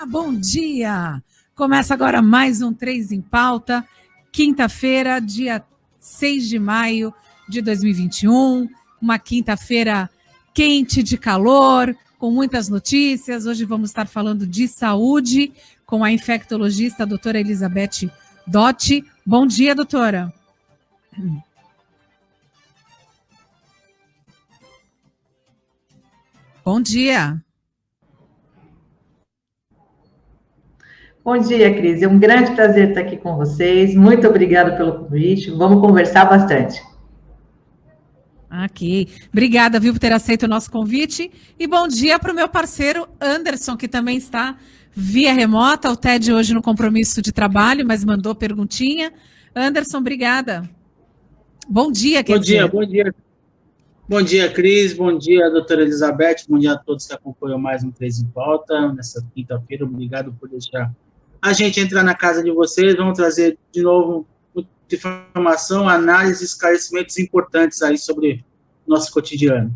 Bom dia! Começa agora mais um 3 em Pauta, quinta-feira, dia 6 de maio de 2021, uma quinta-feira quente de calor, com muitas notícias. Hoje vamos estar falando de saúde com a infectologista a doutora Elizabeth Dotti. Bom dia, doutora! Bom dia! Bom dia, Cris. É um grande prazer estar aqui com vocês. Muito obrigada pelo convite. Vamos conversar bastante. Ok. Obrigada, viu, por ter aceito o nosso convite. E bom dia para o meu parceiro Anderson, que também está via remota. O TED hoje no compromisso de trabalho, mas mandou perguntinha. Anderson, obrigada. Bom dia, Bom dia. Bom dia, Cris. Bom dia, doutora Elizabeth. Bom dia a todos que acompanham mais um 3 em Pauta nessa quinta-feira. Obrigado por deixar a gente entrar na casa de vocês. Vamos trazer de novo muita informação, análise, esclarecimentos importantes aí sobre o nosso cotidiano.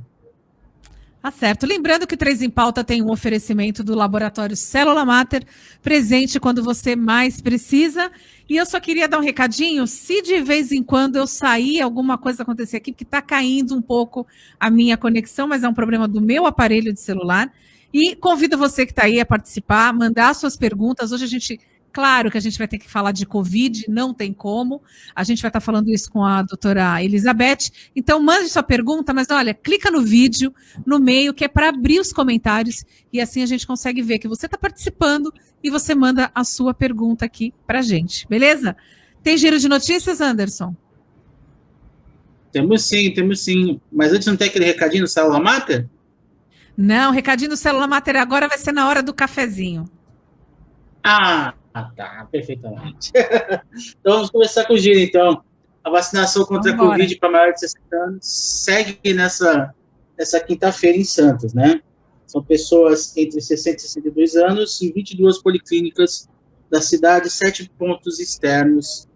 Tá certo. Lembrando que o 3 em Pauta tem um oferecimento do Laboratório Célula Mater, presente quando você mais precisa. E eu só queria dar um recadinho, se de vez em quando eu sair, alguma coisa acontecer aqui, porque está caindo um pouco a minha conexão, mas é um problema do meu aparelho de celular. E convido você que está aí a participar, mandar suas perguntas. Hoje a gente... Claro que a gente vai ter que falar de Covid, não tem como. A gente vai estar falando isso com a doutora Elizabeth. Então, mande sua pergunta, mas olha, clica no vídeo, no meio, que é para abrir os comentários, e assim a gente consegue ver que você está participando e você manda a sua pergunta aqui para a gente, beleza? Tem giro de notícias, Anderson? Temos sim. Mas antes não tem aquele recadinho do Célula Mater? Não, o recadinho do Célula Mater agora vai ser na hora do cafezinho. Tá, perfeitamente. Então, vamos começar com o giro, então. A vacinação contra a Covid para maiores de 60 anos segue nessa quinta-feira em Santos, né? São pessoas entre 60 e 62 anos, em 22 policlínicas da cidade, 7 pontos externos.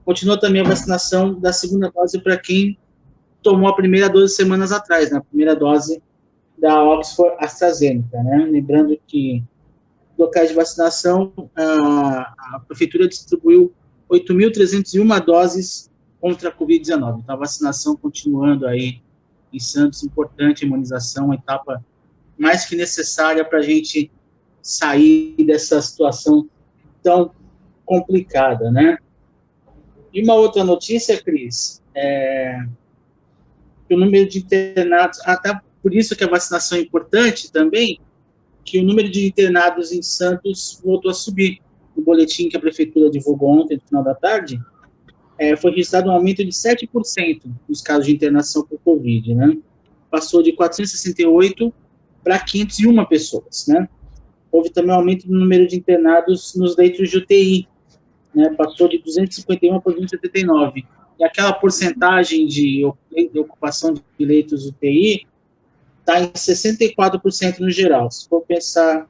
Continua também a vacinação da segunda dose para quem tomou a primeira dose semanas atrás, né? A primeira dose da Oxford AstraZeneca, né? Lembrando que locais de vacinação, a prefeitura distribuiu 8.301 doses contra a Covid-19. Então, a vacinação continuando aí em Santos, importante a imunização, uma etapa mais que necessária para a gente sair dessa situação tão complicada, né? E uma outra notícia, Cris, que o número de internados, até por isso que a vacinação é importante também, que o número de internados em Santos voltou a subir. No boletim que a prefeitura divulgou ontem, no final da tarde, foi registrado um aumento de 7% nos casos de internação por Covid, né? Passou de 468 para 501 pessoas, né? Houve também um aumento no número de internados nos leitos de UTI, né? Passou de 251 para 279. E aquela porcentagem de ocupação de leitos UTI está em 64% no geral. Se for pensar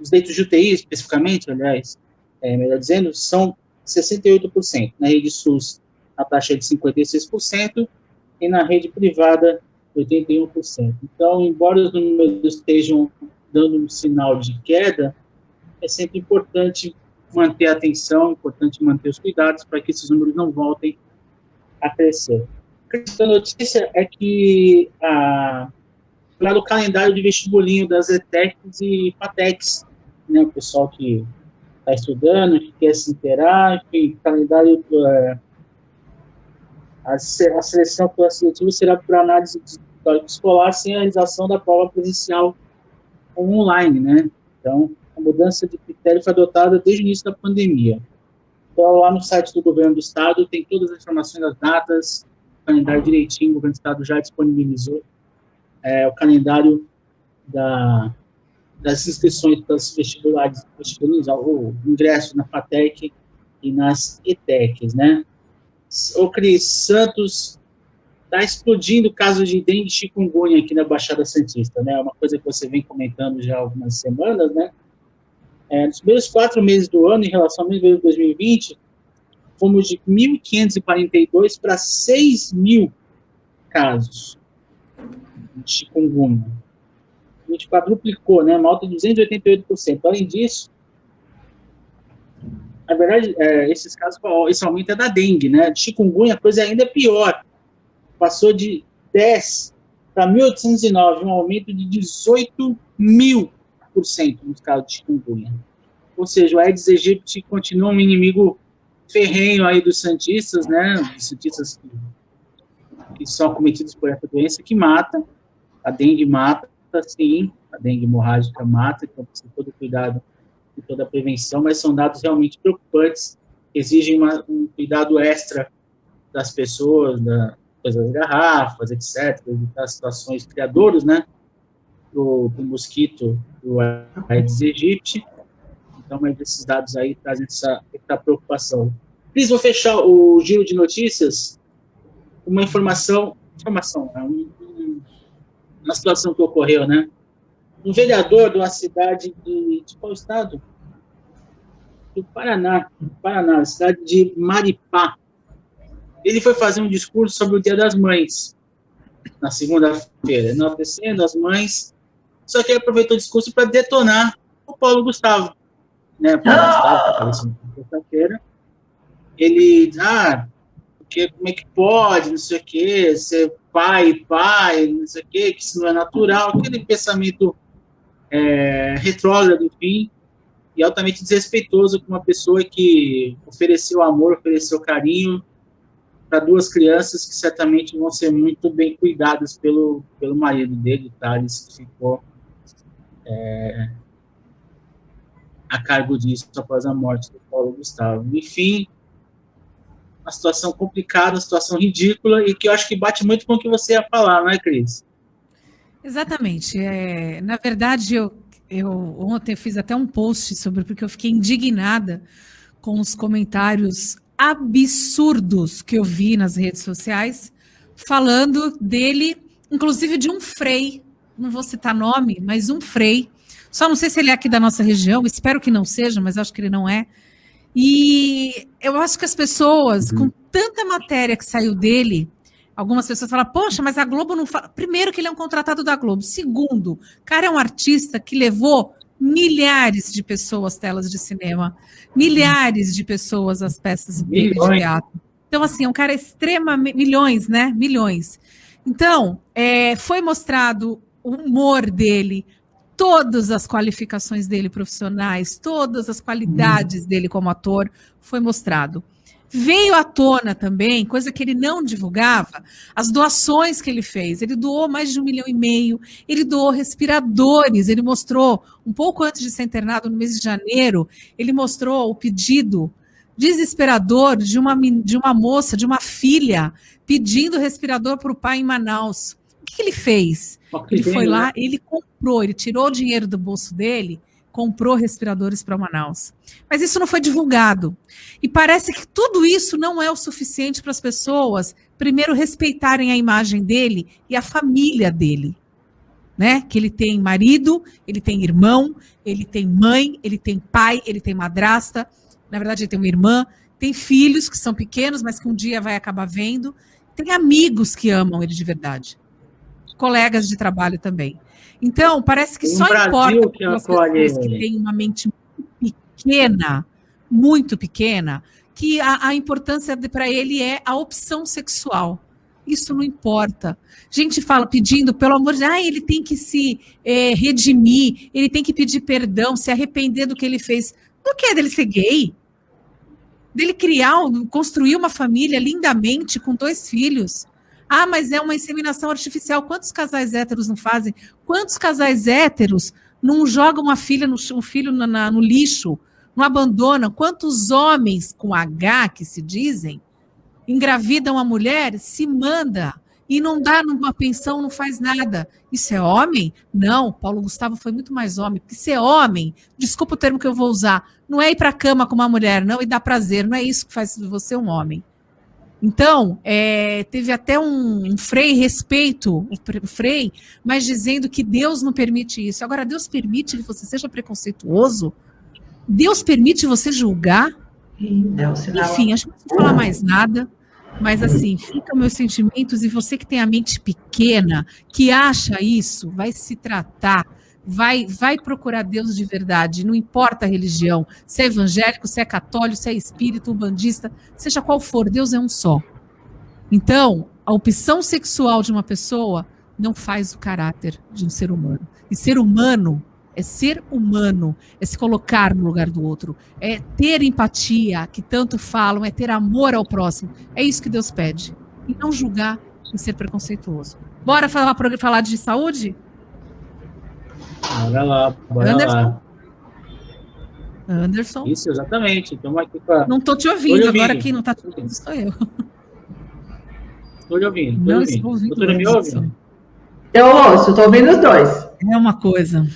os leitos de UTI, especificamente, aliás, melhor dizendo, são 68%. Na rede SUS, a taxa é de 56%, e na rede privada, 81%. Então, embora os números estejam dando um sinal de queda, é sempre importante manter a atenção, importante manter os cuidados para que esses números não voltem a crescer. A notícia é que lá no calendário de vestibulinho das ETECs e FATECs, né, o pessoal que está estudando, que quer se inteirar, enfim, calendário, a seleção seletiva será para análise escolar sem a realização da prova presencial ou online, né? Então, a mudança de critério foi adotada desde o início da pandemia. Então, lá no site do governo do estado tem todas as informações das datas, o calendário direitinho, o governo do estado já disponibilizou o calendário das inscrições para os vestibulares, o ingresso na FATEC e nas ETECs, né? O Cris, Santos está explodindo o caso de dengue e chikungunya aqui na Baixada Santista, né? É uma coisa que você vem comentando já há algumas semanas, né? Nos primeiros 4 meses do ano, em relação ao mês de 2020, fomos de 1.542 para 6.000 casos de chikungunya. praticamente quadruplicou, né? Uma alta de 288%. Além disso, na verdade, esses casos, esse aumento é da dengue, né? De chikungunya, a coisa ainda é pior. Passou de 10 para 1.809, um aumento de 18.000% nos casos de chikungunya. Ou seja, o Aedes aegypti continua um inimigo ferrenho aí dos santistas, né? Dos santistas que são acometidos por essa doença que mata. A dengue mata, sim. A dengue hemorrágica mata, então precisa de todo cuidado e toda a prevenção, mas são dados realmente preocupantes, exigem um cuidado extra das pessoas, das garrafas, etc., evitar situações criadouras, né, do mosquito, do Aedes aegypti. Então, mas esses dados aí trazem essa preocupação. Cris, vou fechar o giro de notícias com uma informação, uma situação que ocorreu, né? Um vereador de uma cidade de qual estado? Do Paraná, cidade de Maripá. Ele foi fazer um discurso sobre o Dia das Mães, na segunda-feira, enaltecendo as mães, só que ele aproveitou o discurso para detonar o Paulo Gustavo, né? Paulo Gustavo, que apareceu na segunda-feira. Ele, porque como é que pode, não sei o quê, ser pai, não sei o quê, que isso não é natural, aquele pensamento retrógrado, enfim, e altamente desrespeitoso com uma pessoa que ofereceu amor, ofereceu carinho para duas crianças que certamente vão ser muito bem cuidadas pelo marido dele, Thales, que ficou a cargo disso após a morte do Paulo Gustavo. Enfim, uma situação complicada, uma situação ridícula, e que eu acho que bate muito com o que você ia falar, não é, Cris? Exatamente. Na verdade, eu ontem fiz até um post sobre, porque eu fiquei indignada com os comentários absurdos que eu vi nas redes sociais, falando dele, inclusive de um frei, não vou citar nome, mas um frei, só não sei se ele é aqui da nossa região, espero que não seja, mas acho que ele não é. E eu acho que as pessoas, com tanta matéria que saiu dele, algumas pessoas falam, poxa, mas a Globo não fala. Primeiro, que ele é um contratado da Globo. Segundo, o cara é um artista que levou milhares de pessoas às telas de cinema, milhares de pessoas às peças de teatro. Então, assim, é um cara extremamente... Milhões, né? Milhões. Então, foi mostrado o humor dele, todas as qualificações dele profissionais, todas as qualidades dele como ator, foi mostrado. Veio à tona também, coisa que ele não divulgava, as doações que ele fez. Ele doou mais de 1,5 milhão, ele doou respiradores, ele mostrou, um pouco antes de ser internado, no mês de janeiro, ele mostrou o pedido desesperador de uma moça, de uma filha, pedindo respirador para o pai em Manaus. O que ele fez? Ele foi lá, ele comprou, ele tirou o dinheiro do bolso dele, comprou respiradores para Manaus. Mas isso não foi divulgado. E parece que tudo isso não é o suficiente para as pessoas, primeiro, respeitarem a imagem dele e a família dele. Né? Que ele tem marido, ele tem irmão, ele tem mãe, ele tem pai, ele tem madrasta, na verdade ele tem uma irmã, tem filhos que são pequenos, mas que um dia vai acabar vendo, tem amigos que amam ele de verdade. Colegas de trabalho também. Então, parece que só importa que as pessoas que têm uma mente pequena, muito pequena, que a importância para ele é a opção sexual. Isso não importa. Gente fala pedindo, pelo amor de Deus, ele tem que se redimir, ele tem que pedir perdão, se arrepender do que ele fez. Do que? Dele ser gay? Dele construir uma família lindamente com 2 filhos? Mas é uma inseminação artificial. Quantos casais héteros não fazem? Quantos casais héteros não jogam um filho no lixo, não abandonam? Quantos homens com H, que se dizem, engravidam a mulher, se manda e não dá uma pensão, não faz nada? Isso é homem? Não, Paulo Gustavo foi muito mais homem, porque ser homem, desculpa o termo que eu vou usar, não é ir para a cama com uma mulher, não, e dar prazer, não é isso que faz você um homem. Então, teve até um frei, respeito o frei, mas dizendo que Deus não permite isso. Agora, Deus permite que você seja preconceituoso? Deus permite você julgar? Enfim, acho que não vou falar mais nada, mas assim, ficam meus sentimentos, e você que tem a mente pequena, que acha isso, vai se tratar, vai procurar Deus de verdade, não importa a religião, se é evangélico, se é católico, se é espírita, umbandista, seja qual for, Deus é um só. Então, a opção sexual de uma pessoa não faz o caráter de um ser humano. E ser humano é ser humano, é se colocar no lugar do outro, é ter empatia, que tanto falam, é ter amor ao próximo. É isso que Deus pede. E não julgar e ser preconceituoso. Bora falar de saúde? Bora lá. Anderson. Isso, exatamente. Estamos aqui pra... Não estou te ouvindo, agora quem não está te ouvindo sou eu. Estou lhe ouvindo. Não estou ouvindo. Doutora, me ouve? Eu ouço, estou ouvindo os dois. É uma coisa.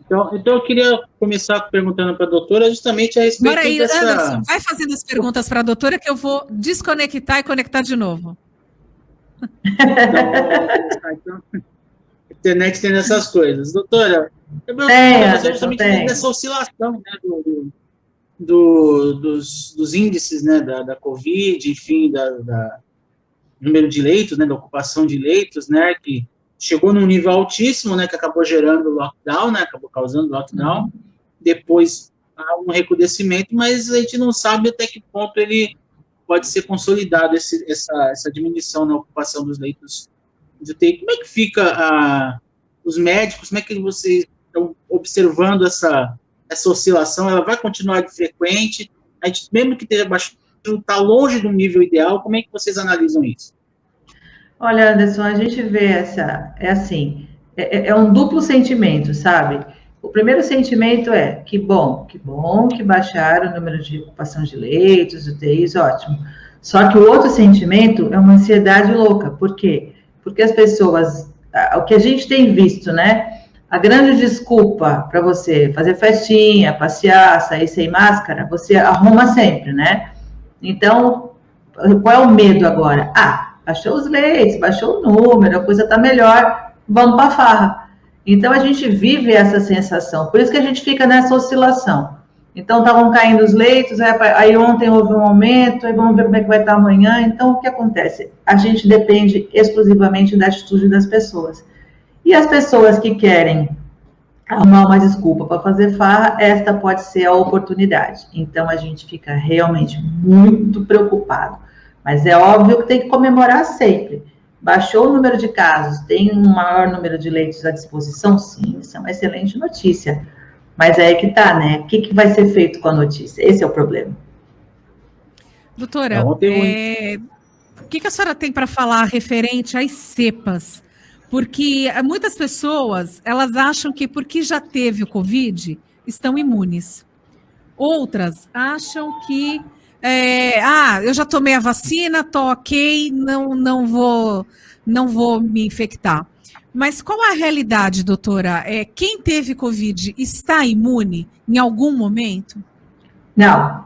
Então eu queria começar perguntando para a doutora justamente a respeito Bora aí, dessa... Anderson, vai fazendo as perguntas para a doutora que eu vou desconectar e conectar de novo. Então, a internet tem essas coisas. Doutora, eu pergunto justamente dessa oscilação, né, dos índices, né, da Covid, enfim, da número de leitos, né, da ocupação de leitos, né, que chegou num nível altíssimo, né, que acabou gerando lockdown, né, acabou causando lockdown, depois há um recrudescimento, mas a gente não sabe até que ponto ele pode ser consolidado, essa diminuição na ocupação dos leitos de UTI. Como é que fica os médicos, como é que vocês estão observando essa oscilação? Ela vai continuar frequente? A gente, mesmo que esteja baixando, está longe do nível ideal, como é que vocês analisam isso? Olha, Anderson, a gente vê é um duplo sentimento, sabe? O primeiro sentimento é que bom que baixaram o número de ocupação de leitos, UTIs, ótimo. Só que o outro sentimento é uma ansiedade louca. Por quê? Porque as pessoas, o que a gente tem visto, né? A grande desculpa para você fazer festinha, passear, sair sem máscara, você arruma sempre, né? Então, qual é o medo agora? Baixou os leitos, baixou o número, a coisa está melhor, vamos para a farra. Então, a gente vive essa sensação, por isso que a gente fica nessa oscilação. Então, estavam caindo os leitos, aí ontem houve um aumento, aí vamos ver como é que vai estar amanhã. Então, o que acontece? A gente depende exclusivamente da atitude das pessoas. E as pessoas que querem arrumar uma desculpa para fazer farra, esta pode ser a oportunidade. Então, a gente fica realmente muito preocupado. Mas é óbvio que tem que comemorar sempre. Baixou o número de casos, tem um maior número de leitos à disposição? Sim, isso é uma excelente notícia. Mas é aí que tá, né? O que vai ser feito com a notícia? Esse é o problema. Doutora, o que a senhora tem para falar referente às cepas? Porque muitas pessoas, elas acham que porque já teve o Covid, estão imunes. Outras acham que eu já tomei a vacina, tô ok, não vou me infectar. Mas qual é a realidade, doutora? Quem teve Covid está imune em algum momento? Não.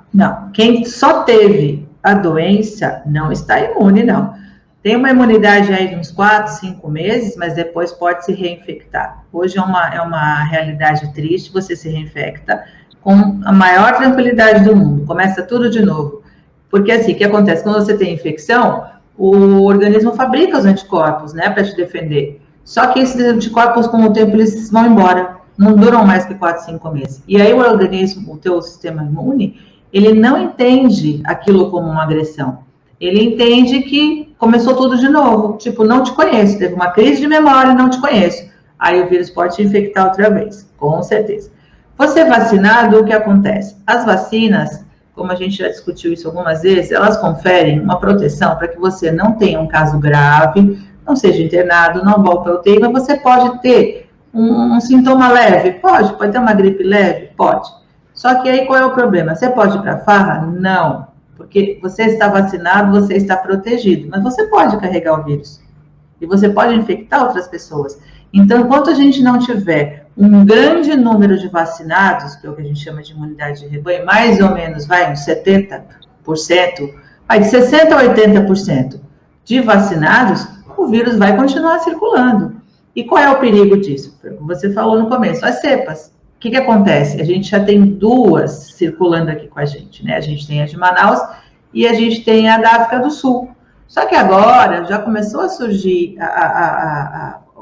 Quem só teve a doença não está imune, não. Tem uma imunidade aí de uns 4, 5 meses, mas depois pode se reinfectar. Hoje é uma realidade triste, você se reinfecta com a maior tranquilidade do mundo, começa tudo de novo. Porque assim, o que acontece? Quando você tem infecção, o organismo fabrica os anticorpos, né, para te defender. Só que esses anticorpos, com o tempo, eles vão embora, não duram mais que 4, 5 meses. E aí o organismo, o teu sistema imune, ele não entende aquilo como uma agressão. Ele entende que começou tudo de novo, tipo, não te conheço, teve uma crise de memória, não te conheço. Aí o vírus pode te infectar outra vez, com certeza. Você vacinado, o que acontece? As vacinas, como a gente já discutiu isso algumas vezes, elas conferem uma proteção para que você não tenha um caso grave, não seja internado, não volte ao UTI, mas você pode ter um sintoma leve? Pode ter uma gripe leve? Pode. Só que aí qual é o problema? Você pode ir para a farra? Não. Porque você está vacinado, você está protegido, mas você pode carregar o vírus. E você pode infectar outras pessoas. Então, enquanto a gente não tiver um grande número de vacinados, que é o que a gente chama de imunidade de rebanho, mais ou menos, uns 70%, vai de 60% a 80% de vacinados, o vírus vai continuar circulando. E qual é o perigo disso? Você falou no começo, as cepas. O que acontece? A gente já tem 2 circulando aqui com a gente, né? A gente tem a de Manaus e a gente tem a da África do Sul. Só que agora já começou a surgir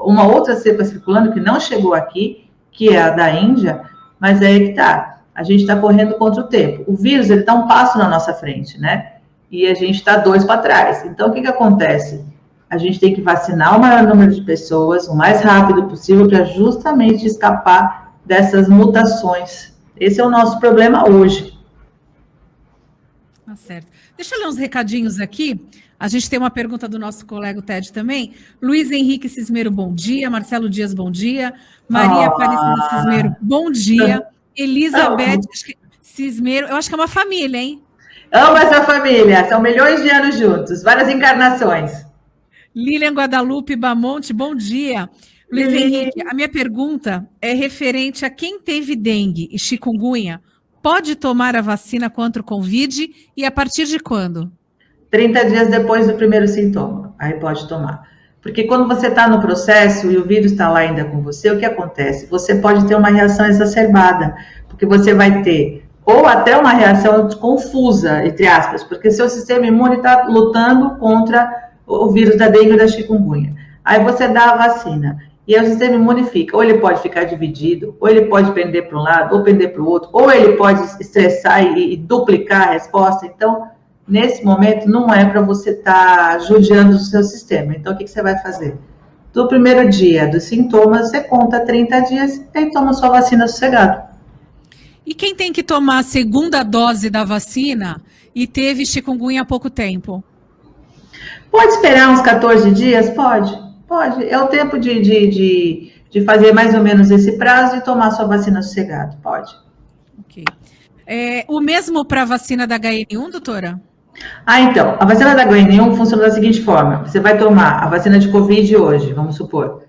uma outra cepa circulando que não chegou aqui, que é a da Índia, mas aí que tá. A gente está correndo contra o tempo. O vírus, ele está um passo na nossa frente, né? E a gente está 2 para trás. Então, o que acontece? A gente tem que vacinar o maior número de pessoas o mais rápido possível para justamente escapar dessas mutações. Esse é o nosso problema hoje. Tá certo. Deixa eu ler uns recadinhos aqui. A gente tem uma pergunta do nosso colega Ted também. Luiz Henrique Cismero, bom dia. Marcelo Dias, bom dia. Maria Aparecida Cismero, bom dia. Elizabeth Cismero, eu acho que é uma família, hein? Amo essa família, são milhões de anos juntos, várias encarnações. Lilian Guadalupe Bamonte, bom dia. Luiz Henrique, a minha pergunta é referente a quem teve dengue e chikungunya. Pode tomar a vacina contra o Covid e a partir de quando? 30 dias depois do primeiro sintoma, aí pode tomar. Porque quando você está no processo e o vírus está lá ainda com você, o que acontece? Você pode ter uma reação exacerbada, porque você vai ter ou até uma reação confusa, entre aspas, porque seu sistema imune está lutando contra o vírus da dengue e da chikungunya. Aí você dá a vacina, e aí o sistema imune fica, ou ele pode ficar dividido, ou ele pode pender para um lado, ou pender para o outro, ou ele pode estressar e duplicar a resposta. Então, nesse momento, não é para você estar judiando do seu sistema. Então, o que você vai fazer? Do primeiro dia dos sintomas, você conta 30 dias e aí toma sua vacina sossegado. E quem tem que tomar a segunda dose da vacina e teve chikungunya há pouco tempo? Pode esperar uns 14 dias? Pode. É o tempo de fazer mais ou menos esse prazo e tomar sua vacina sossegado. Pode. Ok. O mesmo para a vacina da HN1, doutora? Então, a vacina da HN1 funciona da seguinte forma. Você vai tomar a vacina de Covid hoje, vamos supor.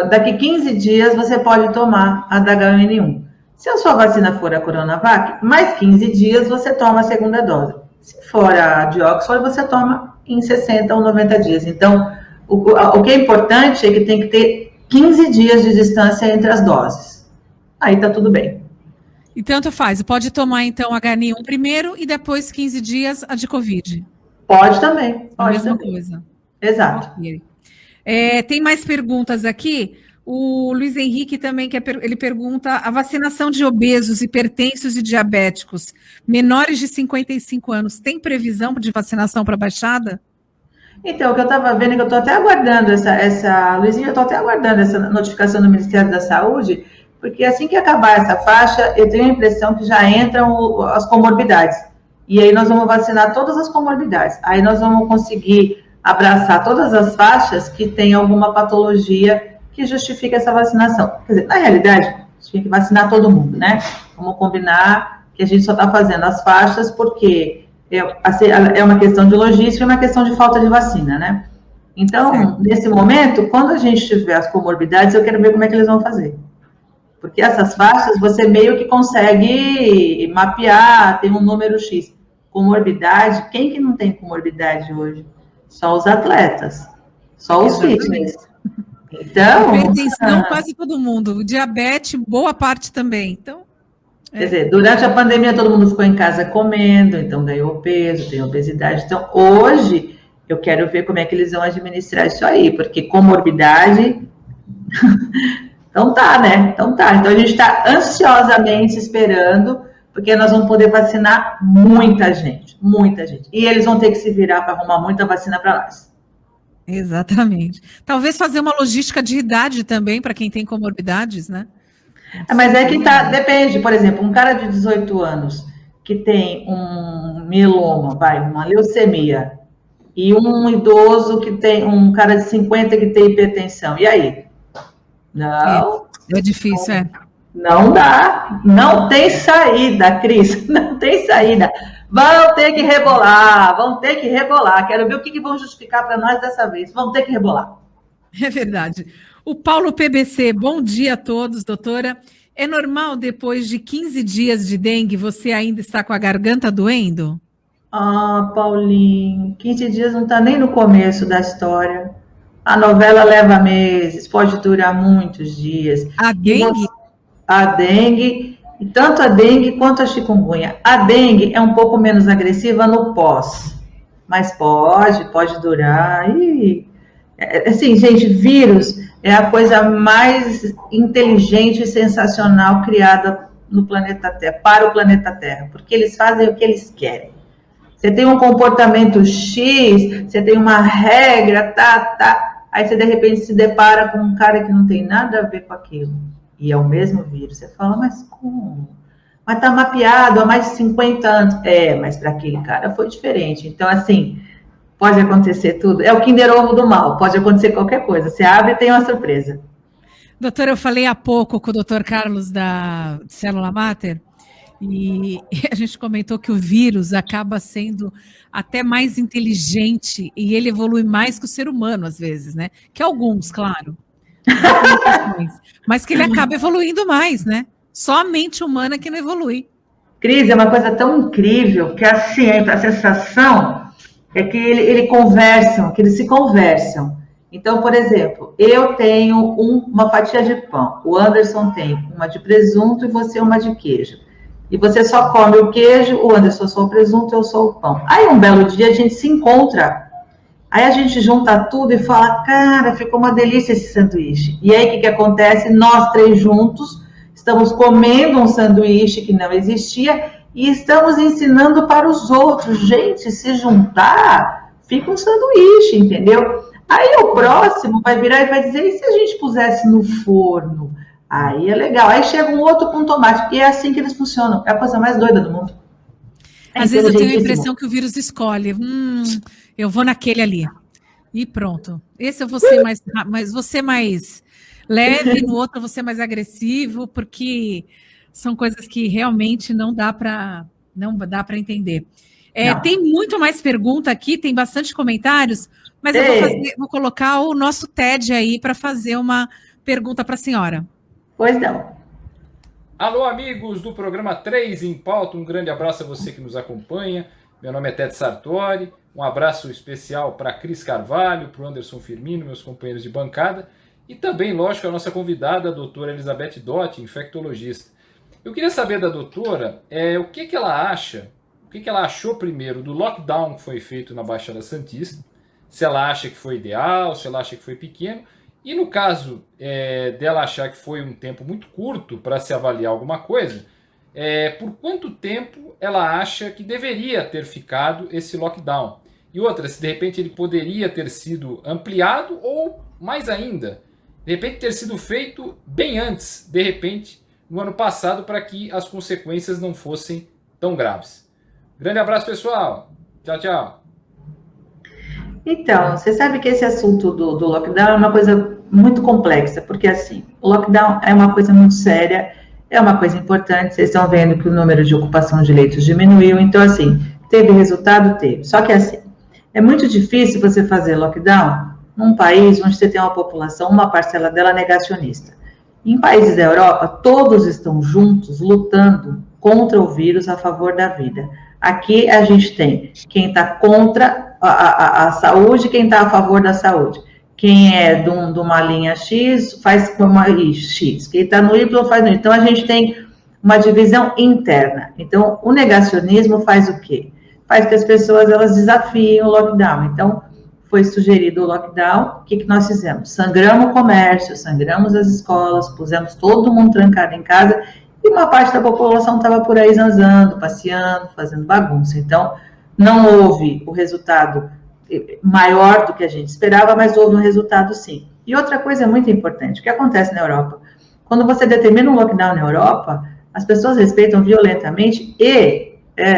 Daqui 15 dias você pode tomar a da HN1. Se a sua vacina for a Coronavac, mais 15 dias você toma a segunda dose. Se for a de Oxford, você toma em 60 ou 90 dias. Então, o que é importante é que tem que ter 15 dias de distância entre as doses. Aí tá tudo bem. E tanto faz. Pode tomar, então, a HN1 primeiro e depois 15 dias a de Covid. Pode também. A mesma coisa. Exato. Okay. Tem mais perguntas aqui. O Luiz Henrique também, ele pergunta, a vacinação de obesos, hipertensos e diabéticos menores de 55 anos, tem previsão de vacinação para baixada? Então, o que eu estava vendo, que eu estou até aguardando Luizinho, eu estou até aguardando essa notificação do Ministério da Saúde, porque assim que acabar essa faixa, eu tenho a impressão que já entram as comorbidades. E aí nós vamos vacinar todas as comorbidades. Aí nós vamos conseguir abraçar todas as faixas que têm alguma patologia que justifica essa vacinação. Quer dizer, na realidade, a gente tem que vacinar todo mundo, né? Vamos combinar que a gente só está fazendo as faixas porque é uma questão de logística e uma questão de falta de vacina, né? Então, certo. Nesse momento, quando a gente tiver as comorbidades, eu quero ver como é que eles vão fazer. Porque essas faixas, você meio que consegue mapear, tem um número X. Comorbidade, quem que não tem comorbidade hoje? Só os atletas, só os fitness. Então, hipertensão, quase todo mundo. Diabetes, boa parte também. Então, quer dizer, durante a pandemia todo mundo ficou em casa comendo, então ganhou peso, tem obesidade. Então, hoje, eu quero ver como é que eles vão administrar isso aí, porque comorbidade... Então tá, né? Então a gente está ansiosamente esperando, porque nós vamos poder vacinar muita gente. E eles vão ter que se virar para arrumar muita vacina para nós. Exatamente. Talvez fazer uma logística de idade também para quem tem comorbidades, né? Mas é que tá, depende, por exemplo, um cara de 18 anos que tem um mieloma, uma leucemia, e um idoso que tem, um cara de 50 que tem hipertensão, e aí? Não. É difícil, Não dá, não tem saída, Cris, não tem saída. Vão ter que rebolar. Quero ver o que vão justificar para nós dessa vez. Vão ter que rebolar. É verdade. O Paulo PBC, bom dia a todos, doutora. É normal, depois de 15 dias de dengue, você ainda está com a garganta doendo? Paulinho, 15 dias não está nem no começo da história. A novela leva meses, pode durar muitos dias. A dengue? A dengue, e tanto a dengue quanto a chikungunya. A dengue é um pouco menos agressiva no pós, mas pode durar. Assim, gente, vírus, é a coisa mais inteligente e sensacional criada no planeta Terra, para o planeta Terra, porque eles fazem o que eles querem. Você tem um comportamento X, você tem uma regra, aí você de repente se depara com um cara que não tem nada a ver com aquilo, e é o mesmo vírus. Você fala, mas como? Mas tá mapeado há mais de 50 anos. Mas para aquele cara foi diferente. Então, assim, pode acontecer tudo. É o Kinder Ovo do mal, pode acontecer qualquer coisa. Você abre e tem uma surpresa. Doutora, eu falei há pouco com o doutor Carlos da Célula Mater, e a gente comentou que o vírus acaba sendo até mais inteligente e ele evolui mais que o ser humano, às vezes, né? Que alguns, claro. Mas que ele acaba evoluindo mais, né? Só a mente humana que não evolui. Cris, é uma coisa tão incrível que assim, a sensação é que eles se conversam. Então, por exemplo, eu tenho uma fatia de pão, o Anderson tem uma de presunto e você uma de queijo. E você só come o queijo, o Anderson só o presunto, eu sou o pão. Aí um belo dia a gente se encontra, aí a gente junta tudo e fala, cara, ficou uma delícia esse sanduíche. E aí o que acontece? Nós três juntos estamos comendo um sanduíche que não existia e estamos ensinando para os outros. Gente, se juntar, fica um sanduíche, entendeu? Aí o próximo vai virar e vai dizer, e se a gente pusesse no forno? Aí é legal. Aí chega um outro com tomate, e é assim que eles funcionam. É a coisa mais doida do mundo. Às vezes eu tenho a impressão que o vírus escolhe, eu vou naquele ali. E pronto. Esse eu vou ser mais leve, no outro eu vou ser mais agressivo, porque são coisas que realmente não dá para entender. Tem muito mais pergunta aqui, tem bastante comentários, mas eu vou colocar o nosso TED aí para fazer uma pergunta para a senhora. Pois não. Alô, amigos do programa 3 em Pauta, um grande abraço a você que nos acompanha. Meu nome é Ted Sartori, um abraço especial para Cris Carvalho, para o Anderson Firmino, meus companheiros de bancada, e também, lógico, a nossa convidada, a doutora Elizabeth Dotti, infectologista. Eu queria saber da doutora o que ela acha, o que ela achou primeiro do lockdown que foi feito na Baixada Santista, se ela acha que foi ideal, se ela acha que foi pequeno, e no caso dela achar que foi um tempo muito curto para se avaliar alguma coisa, por quanto tempo ela acha que deveria ter ficado esse lockdown? E outra, se de repente ele poderia ter sido ampliado ou, mais ainda, de repente ter sido feito bem antes, de repente, no ano passado, para que as consequências não fossem tão graves. Grande abraço, pessoal. Tchau, tchau. Então, você sabe que esse assunto do lockdown é uma coisa muito complexa, porque assim, o lockdown é uma coisa muito séria, é uma coisa importante, vocês estão vendo que o número de ocupação de leitos diminuiu, então assim, teve resultado? Teve. Só que assim, é muito difícil você fazer lockdown num país onde você tem uma população, uma parcela dela negacionista. Em países da Europa, todos estão juntos lutando contra o vírus a favor da vida. Aqui a gente tem quem está contra a saúde, quem está a favor da saúde. Quem é de uma linha X faz como a X, quem está no Y faz no Y. Então a gente tem uma divisão interna. Então o negacionismo faz o quê? Faz que as pessoas elas desafiem o lockdown. Então foi sugerido o lockdown, o que nós fizemos? Sangramos o comércio, sangramos as escolas, pusemos todo mundo trancado em casa e uma parte da população estava por aí zanzando, passeando, fazendo bagunça. Então não houve o resultado maior do que a gente esperava, mas houve um resultado sim. E outra coisa muito importante, o que acontece na Europa? Quando você determina um lockdown na Europa, as pessoas respeitam violentamente e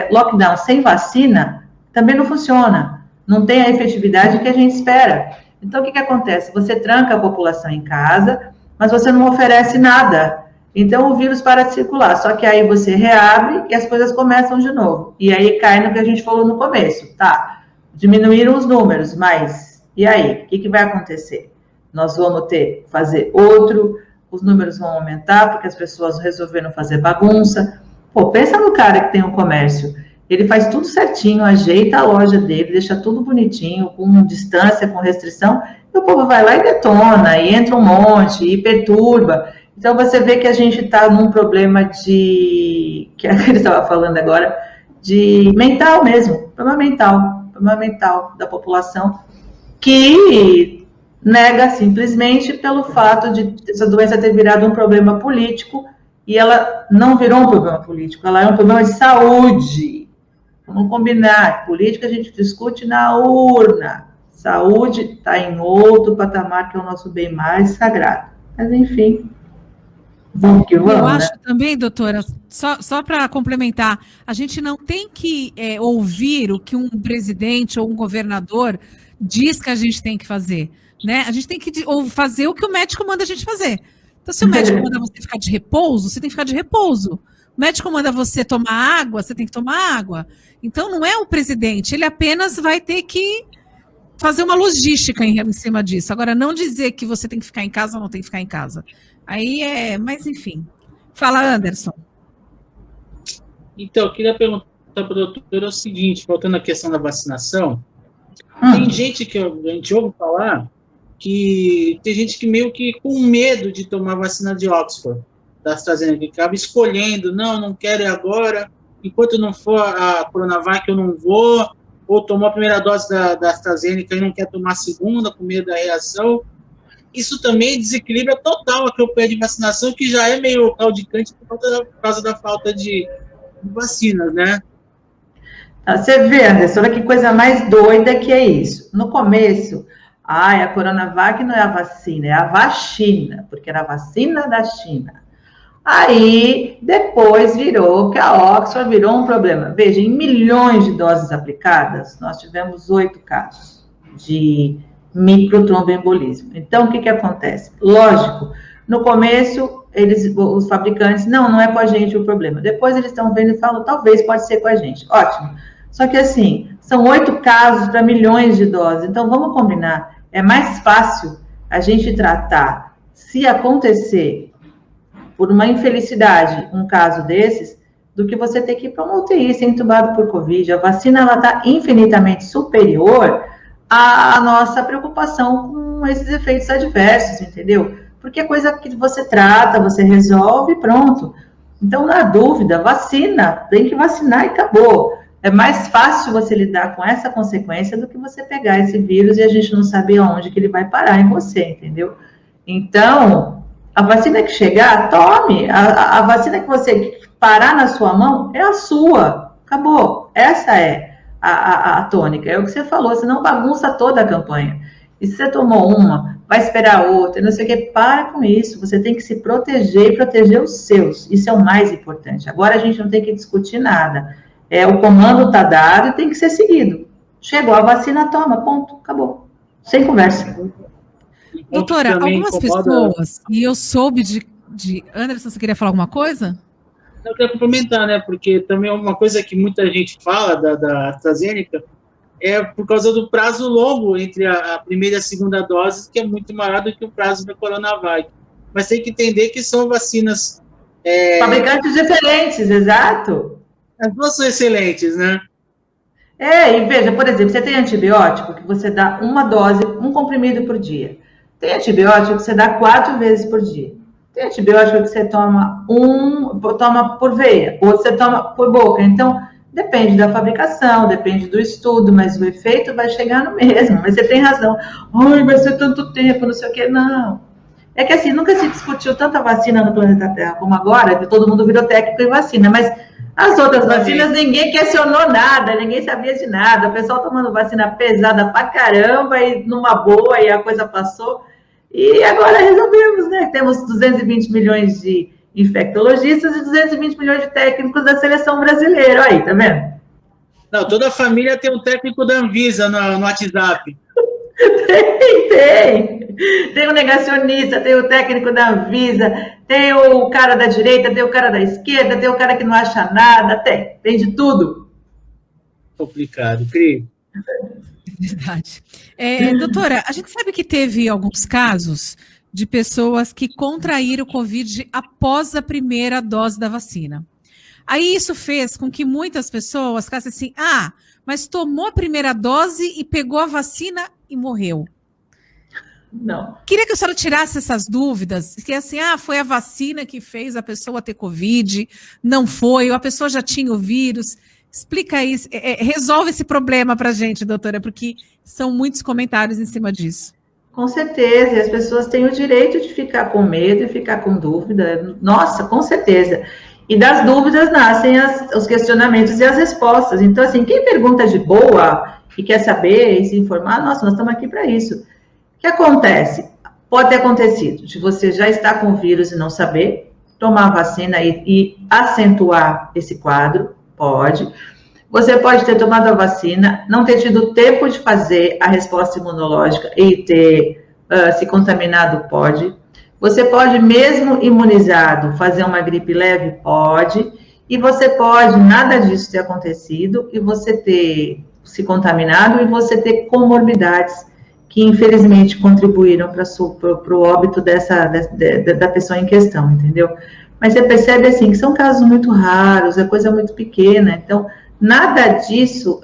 lockdown sem vacina também não funciona, não tem a efetividade que a gente espera. Então o que acontece? Você tranca a população em casa, mas você não oferece nada. Então o vírus para de circular, só que aí você reabre e as coisas começam de novo. E aí cai no que a gente falou no começo, tá? Diminuíram os números, mas e aí? O que vai acontecer? Nós vamos fazer os números vão aumentar porque as pessoas resolveram fazer bagunça. Pô, pensa no cara que tem um comércio, ele faz tudo certinho, ajeita a loja dele, deixa tudo bonitinho, com distância, com restrição, e o povo vai lá e detona, e entra um monte, e perturba. Então, você vê que a gente está num problema que ele estava falando agora, de mental mesmo, problema mental da população, que nega simplesmente pelo fato de essa doença ter virado um problema político, e ela não virou um problema político, ela é um problema de saúde. Vamos combinar, política a gente discute na urna, saúde está em outro patamar, que é o nosso bem mais sagrado. Mas, enfim, vamos que vamos, eu acho né? também, doutora, só para complementar, a gente não tem que ouvir o que um presidente ou um governador diz que a gente tem que fazer, né? A gente tem que fazer o que o médico manda a gente fazer. Então, se o médico manda você ficar de repouso, você tem que ficar de repouso. O médico manda você tomar água, você tem que tomar água. Então, não é o presidente, ele apenas vai ter que fazer uma logística em cima disso. Agora, não dizer que você tem que ficar em casa ou não tem que ficar em casa. Aí mas enfim. Fala, Anderson. Então, eu queria perguntar para a doutora o seguinte, voltando à questão da vacinação, tem gente que a gente ouve falar que tem gente que meio que com medo de tomar vacina de Oxford, da AstraZeneca, que acaba escolhendo, não quero agora, enquanto não for a Coronavac eu não vou, ou tomou a primeira dose da AstraZeneca e não quer tomar a segunda, com medo da reação. Isso também desequilibra total a campanha de vacinação, que já é meio claudicante por causa da falta de vacinas, né? Você vê, Anderson, olha que coisa mais doida que é isso. No começo, a Coronavac não é a vacina, é a vacina, porque era a vacina da China. Aí, depois virou que a Oxford virou um problema. Veja, em milhões de doses aplicadas, nós tivemos 8 casos de microtromboembolismo. Então, o que acontece? Lógico, no começo, os fabricantes, não é com a gente o problema. Depois eles estão vendo e falam, talvez pode ser com a gente. Ótimo. Só que assim, são 8 casos para milhões de doses. Então, vamos combinar. É mais fácil a gente tratar, se acontecer, por uma infelicidade, um caso desses, do que você ter que ir para uma UTI, ser entubado por Covid. A vacina está infinitamente superior à nossa preocupação com esses efeitos adversos, entendeu? Porque é coisa que você trata, você resolve e pronto. Então, na dúvida, vacina, tem que vacinar e acabou. É mais fácil você lidar com essa consequência do que você pegar esse vírus e a gente não saber aonde que ele vai parar em você, entendeu? Então, a vacina que chegar, tome. A vacina que você parar na sua mão é a sua. Acabou. Essa é a tônica. É o que você falou, senão bagunça toda a campanha. E se você tomou uma, vai esperar outra, não sei o que, para com isso. Você tem que se proteger e proteger os seus. Isso é o mais importante. Agora a gente não tem que discutir nada. O comando está dado e tem que ser seguido. Chegou a vacina, toma, ponto, acabou. Sem conversa. Doutora, algumas pessoas, e eu soube de... Anderson, você queria falar alguma coisa? Eu quero complementar, né, porque também uma coisa que muita gente fala da AstraZeneca é por causa do prazo longo entre a primeira e a segunda dose, que é muito maior do que o prazo da Coronavac. Mas tem que entender que são vacinas... fabricantes diferentes, exato. As duas são excelentes, né? E veja, por exemplo, você tem antibiótico que você dá uma dose, um comprimido por dia. Tem antibiótico que você dá 4 vezes por dia. Tem antibiótico que você toma por veia, outro você toma por boca. Então, depende da fabricação, depende do estudo, mas o efeito vai chegar no mesmo. Mas você tem razão. Ai, vai ser tanto tempo, não sei o quê. Não. É que assim, nunca se discutiu tanta vacina no planeta Terra como agora, que todo mundo virou técnico em vacina, mas as outras vacinas ninguém questionou nada, ninguém sabia de nada, o pessoal tomando vacina pesada pra caramba e numa boa e a coisa passou, e agora resolvemos, né? Temos 220 milhões de infectologistas e 220 milhões de técnicos da seleção brasileira, aí, tá vendo? Não, toda a família tem um técnico da Anvisa no WhatsApp. Tem o negacionista, tem o técnico da Anvisa, tem o cara da direita, tem o cara da esquerda, tem o cara que não acha nada, tem de tudo. Complicado, Cris. Verdade. Doutora, a gente sabe que teve alguns casos de pessoas que contraíram o Covid após a primeira dose da vacina. Aí isso fez com que muitas pessoas ficassem assim, mas tomou a primeira dose e pegou a vacina e morreu. Não. Queria que a senhora tirasse essas dúvidas, que assim, foi a vacina que fez a pessoa ter Covid, não foi, ou a pessoa já tinha o vírus. Explica isso, resolve esse problema para a gente, doutora, porque são muitos comentários em cima disso. Com certeza, e as pessoas têm o direito de ficar com medo e ficar com dúvida. Nossa, com certeza. E das dúvidas nascem os questionamentos e as respostas. Então, assim, quem pergunta de boa e quer saber e se informar, nossa, nós estamos aqui para isso. O que acontece? Pode ter acontecido de você já estar com o vírus e não saber, tomar a vacina e acentuar esse quadro, pode. Você pode ter tomado a vacina, não ter tido tempo de fazer a resposta imunológica e ter se contaminado, pode. Você pode, mesmo imunizado, fazer uma gripe leve, pode. E você pode, nada disso ter acontecido, e você ter se contaminado e você ter comorbidades que, infelizmente, contribuíram para o óbito da pessoa em questão, entendeu? Mas você percebe, assim, que são casos muito raros, é coisa muito pequena, então... Nada disso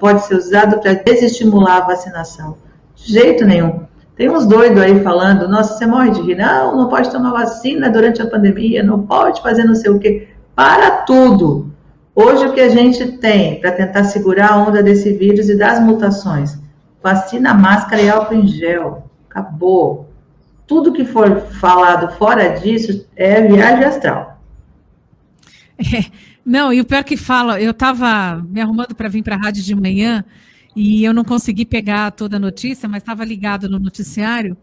pode ser usado para desestimular a vacinação. De jeito nenhum. Tem uns doidos aí falando, nossa, você morre de rir. Não pode tomar vacina durante a pandemia, não pode fazer não sei o quê. Para tudo. Hoje o que a gente tem para tentar segurar a onda desse vírus e das mutações? Vacina, máscara e álcool em gel. Acabou. Tudo que for falado fora disso é viagem astral. Não, e o pior que fala, eu estava me arrumando para vir para a rádio de manhã e eu não consegui pegar toda a notícia, mas estava ligado no noticiário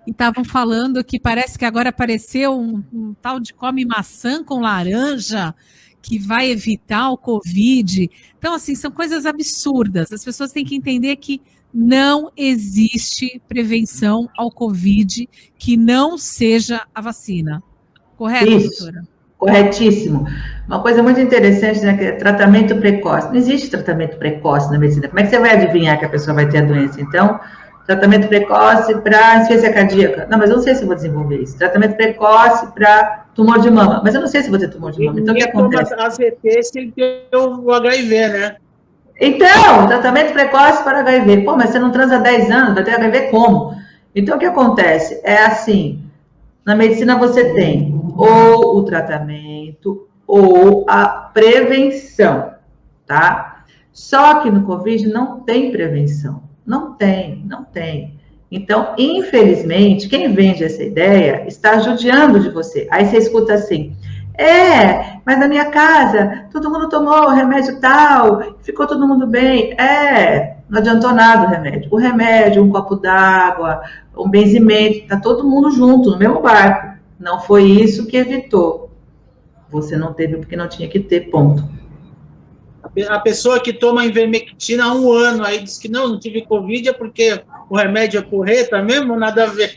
e estavam falando que parece que agora apareceu um tal de come maçã com laranja que vai evitar o Covid. Então, assim, são coisas absurdas. As pessoas têm que entender que não existe prevenção ao Covid que não seja a vacina. Correto, Isso. doutora? Corretíssimo. Uma coisa muito interessante, né, que é tratamento precoce. Não existe tratamento precoce na medicina. Como é que você vai adivinhar que a pessoa vai ter a doença? Então, tratamento precoce para insuficiência cardíaca. Não, mas eu não sei se eu vou desenvolver isso. Tratamento precoce para tumor de mama. Mas eu não sei se eu vou ter tumor de mama. Então, o que acontece? AZT se ele tem o HIV, né? Então, tratamento precoce para HIV. Pô, mas você não transa há 10 anos, vai ter HIV como? Então, o que acontece? É assim, na medicina você tem ou o tratamento ou a prevenção, tá? Só que no Covid não tem prevenção. Não tem. Então, infelizmente, quem vende essa ideia está judiando de você. Aí você escuta assim, mas na minha casa todo mundo tomou o remédio tal, ficou todo mundo bem. Não adiantou nada o remédio. O remédio, um copo d'água, um benzimento, tá todo mundo junto no mesmo barco. Não foi isso que evitou. Você não teve porque não tinha que ter, ponto. A pessoa que toma ivermectina há 1 ano, aí diz que não tive Covid, é porque o remédio é porreta mesmo? Nada a ver.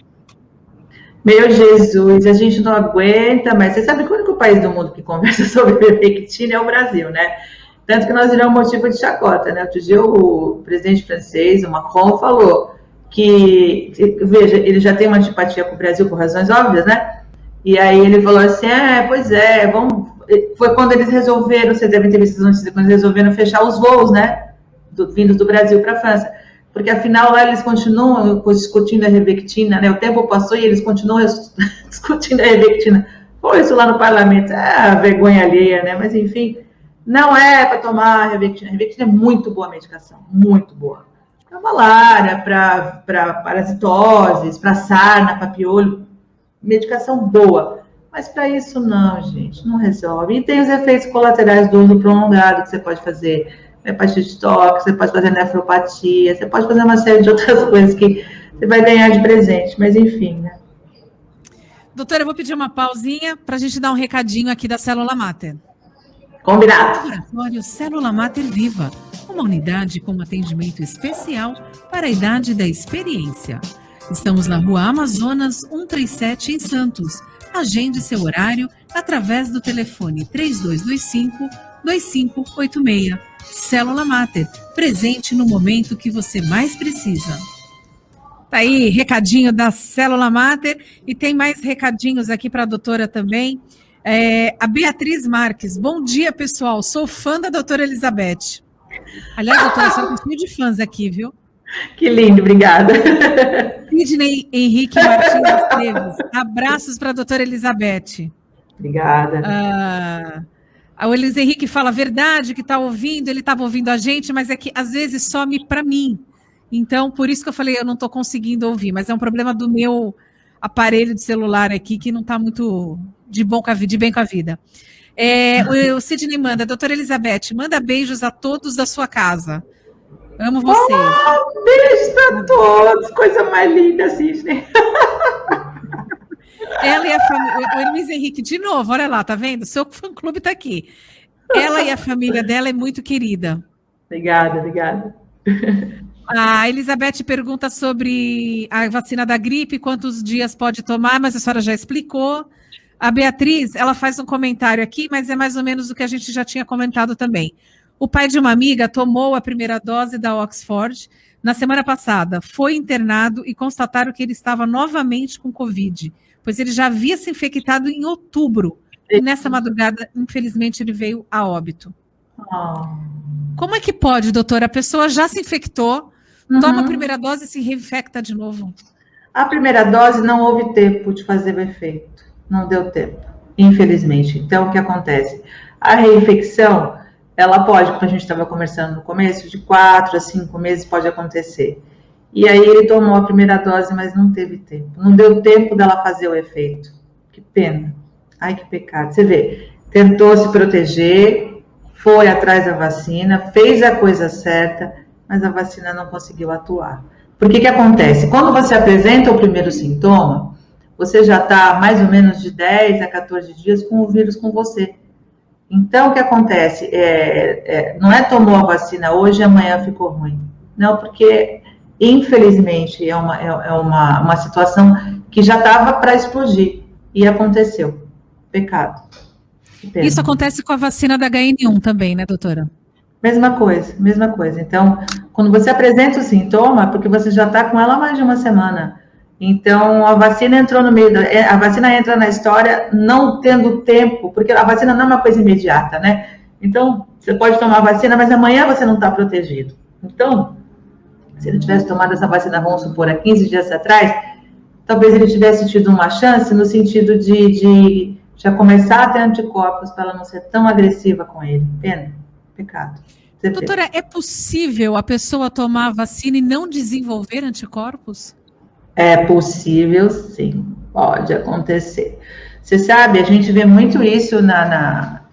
Meu Jesus, a gente não aguenta, mas você sabe que o único país do mundo que conversa sobre ivermectina é o Brasil, né? Tanto que nós viramos motivo de chacota, né? Outro dia o presidente francês, o Macron, falou que, veja, ele já tem uma antipatia com o Brasil por razões óbvias, né? E aí ele falou assim, pois é, foi quando eles resolveram, vocês devem ter visto as notícias, quando eles resolveram fechar os voos, né? Vindos do Brasil para a França. Porque afinal lá eles continuam discutindo a ivermectina, né? O tempo passou e eles continuam discutindo a ivermectina. Foi isso lá no parlamento, vergonha alheia, né? Mas enfim, não é para tomar a ivermectina. A ivermectina é muito boa medicação, muito boa. Para malária, para parasitoses, para sarna, para piolho, medicação boa. Mas para isso não, gente, não resolve. E tem os efeitos colaterais do uso prolongado que você pode fazer. Hepatite tóxica, você pode fazer nefropatia, você pode fazer uma série de outras coisas que você vai ganhar de presente, mas enfim, né? Doutora, eu vou pedir uma pausinha para a gente dar um recadinho aqui da Célula Mater. Combinado. Laboratório Célula Mater Viva, uma unidade com atendimento especial para a idade da experiência. Estamos na Rua Amazonas 137, em Santos. Agende seu horário através do telefone 3225-2586. Célula Mater, presente no momento que você mais precisa. Tá aí, recadinho da Célula Mater, e tem mais recadinhos aqui para a doutora também. A Beatriz Marques, bom dia, pessoal, sou fã da doutora Elizabeth. Aliás, doutora, só tem cheio de fãs aqui, viu? Que lindo, obrigada. Sidney Henrique Martins Esteves, abraços para a doutora Elizabeth. Obrigada. O Elis Henrique fala, verdade que está ouvindo, ele estava ouvindo a gente, mas é que às vezes some para mim. Então, por isso que eu falei, eu não estou conseguindo ouvir, mas é um problema do meu aparelho de celular aqui, que não está muito de bem com a vida. O Sidney manda, doutora Elizabeth, manda beijos a todos da sua casa. Amo vocês. Beijo para todos, coisa mais linda, Sidney. Ela e a família, o Luiz Henrique, de novo, olha lá, tá vendo? Seu fã-clube está aqui. Ela e a família dela é muito querida. Obrigada. A Elizabeth pergunta sobre a vacina da gripe, quantos dias pode tomar, mas a senhora já explicou. A Beatriz, ela faz um comentário aqui, mas é mais ou menos o que a gente já tinha comentado também. O pai de uma amiga tomou a primeira dose da Oxford na semana passada, foi internado e constataram que ele estava novamente com Covid, pois ele já havia se infectado em outubro. E nessa madrugada, infelizmente, ele veio a óbito. Como é que pode, doutora? A pessoa já se infectou, toma a primeira dose e se reinfecta de novo? A primeira dose não houve tempo de fazer o efeito. Não deu tempo, infelizmente. Então, o que acontece? A reinfecção, ela pode, como a gente estava conversando no começo, de 4 a 5 meses pode acontecer. E aí ele tomou a primeira dose, mas não teve tempo. Não deu tempo dela fazer o efeito. Que pena. Ai, que pecado. Você vê, tentou se proteger, foi atrás da vacina, fez a coisa certa, mas a vacina não conseguiu atuar. Por que acontece? Quando você apresenta o primeiro sintoma, você já está mais ou menos de 10 a 14 dias com o vírus com você. Então, o que acontece? Não é tomou a vacina hoje e amanhã ficou ruim. Não, porque, infelizmente, é uma situação que já estava para explodir e aconteceu. Pecado. Isso acontece com a vacina da HN1 também, né, doutora? Mesma coisa. Então, quando você apresenta o sintoma, porque você já está com ela há mais de uma semana. Então, a vacina entrou no meio, a vacina entra na história não tendo tempo, porque a vacina não é uma coisa imediata, né? Então, você pode tomar a vacina, mas amanhã você não está protegido. Então, se ele tivesse tomado essa vacina, vamos supor, há 15 dias atrás, talvez ele tivesse tido uma chance no sentido de já começar a ter anticorpos para ela não ser tão agressiva com ele. Pena, pecado. Doutora, é possível a pessoa tomar a vacina e não desenvolver anticorpos? É possível, sim. Pode acontecer. Você sabe, a gente vê muito isso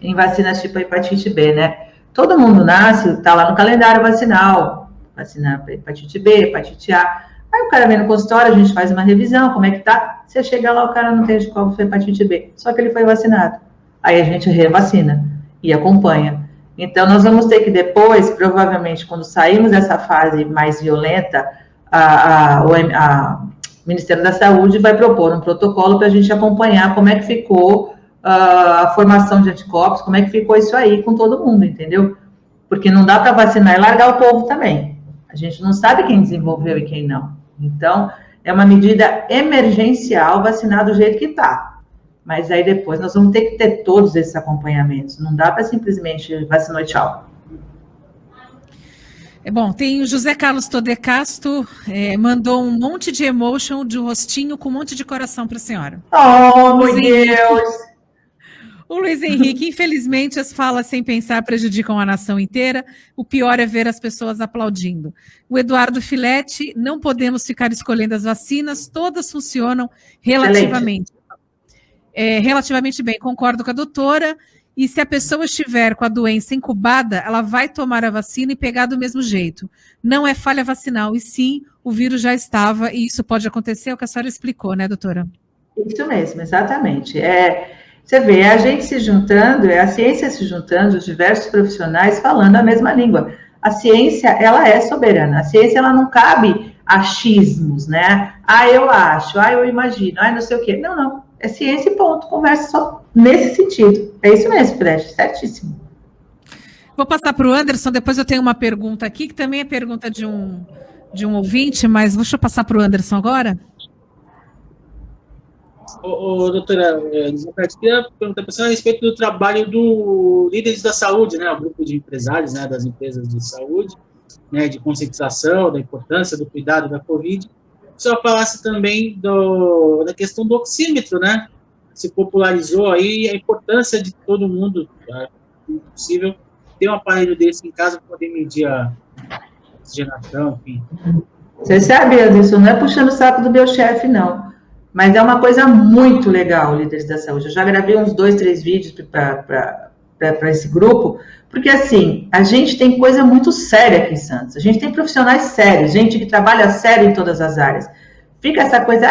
em vacinas tipo a hepatite B, né? Todo mundo nasce, está lá no calendário vacinal. Vacina para hepatite B, hepatite A. Aí o cara vem no consultório, a gente faz uma revisão, como é que tá? Você chega lá, o cara não tem anticorpo para hepatite B, só que ele foi vacinado. Aí a gente revacina e acompanha. Então, nós vamos ter que depois, provavelmente, quando sairmos dessa fase mais violenta, o Ministério da Saúde vai propor um protocolo para a gente acompanhar como é que ficou a formação de anticorpos, como é que ficou isso aí com todo mundo, entendeu? Porque não dá para vacinar e largar o povo também. A gente não sabe quem desenvolveu e quem não. Então, é uma medida emergencial vacinar do jeito que está. Mas aí depois nós vamos ter que ter todos esses acompanhamentos. Não dá para simplesmente vacinar e tchau. Bom, tem o José Carlos Todecasto, mandou um monte de emotion de rostinho com um monte de coração para a senhora. Oh, meu Deus! O Luiz Henrique, infelizmente, as falas sem pensar prejudicam a nação inteira. O pior é ver as pessoas aplaudindo. O Eduardo Filete, não podemos ficar escolhendo as vacinas, todas funcionam relativamente bem. Concordo com a doutora. E se a pessoa estiver com a doença incubada, ela vai tomar a vacina e pegar do mesmo jeito. Não é falha vacinal, e sim, o vírus já estava, e isso pode acontecer, é o que a senhora explicou, né, doutora? Isso mesmo, exatamente. Você vê, a gente se juntando, a ciência se juntando, os diversos profissionais falando a mesma língua. A ciência, ela é soberana. A ciência, ela não cabe achismos, né? Eu acho, eu imagino, não sei o quê. Não. É ciência e ponto. Conversa só nesse sentido. É isso mesmo, Fred, certíssimo. Vou passar para o Anderson, depois eu tenho uma pergunta aqui, que também é pergunta de um ouvinte, mas deixa eu passar para o Anderson agora. Doutora Elizabeth, queria perguntar para a senhora a respeito do trabalho do Líderes da Saúde, né, o grupo de empresários, né, das empresas de saúde, né, de conscientização da importância do cuidado da Covid. Se a senhora falasse também da questão do oxímetro, né, se popularizou aí, a importância de todo mundo, se possível, ter um aparelho desse em casa para poder medir oxigenação, enfim. Você sabe, Anderson, não é puxando o saco do meu chefe, não. Mas é uma coisa muito legal, líderes da saúde. Eu já gravei uns 2, 3 vídeos para esse grupo, porque, assim, a gente tem coisa muito séria aqui em Santos. A gente tem profissionais sérios, gente que trabalha sério em todas as áreas. Fica essa coisa,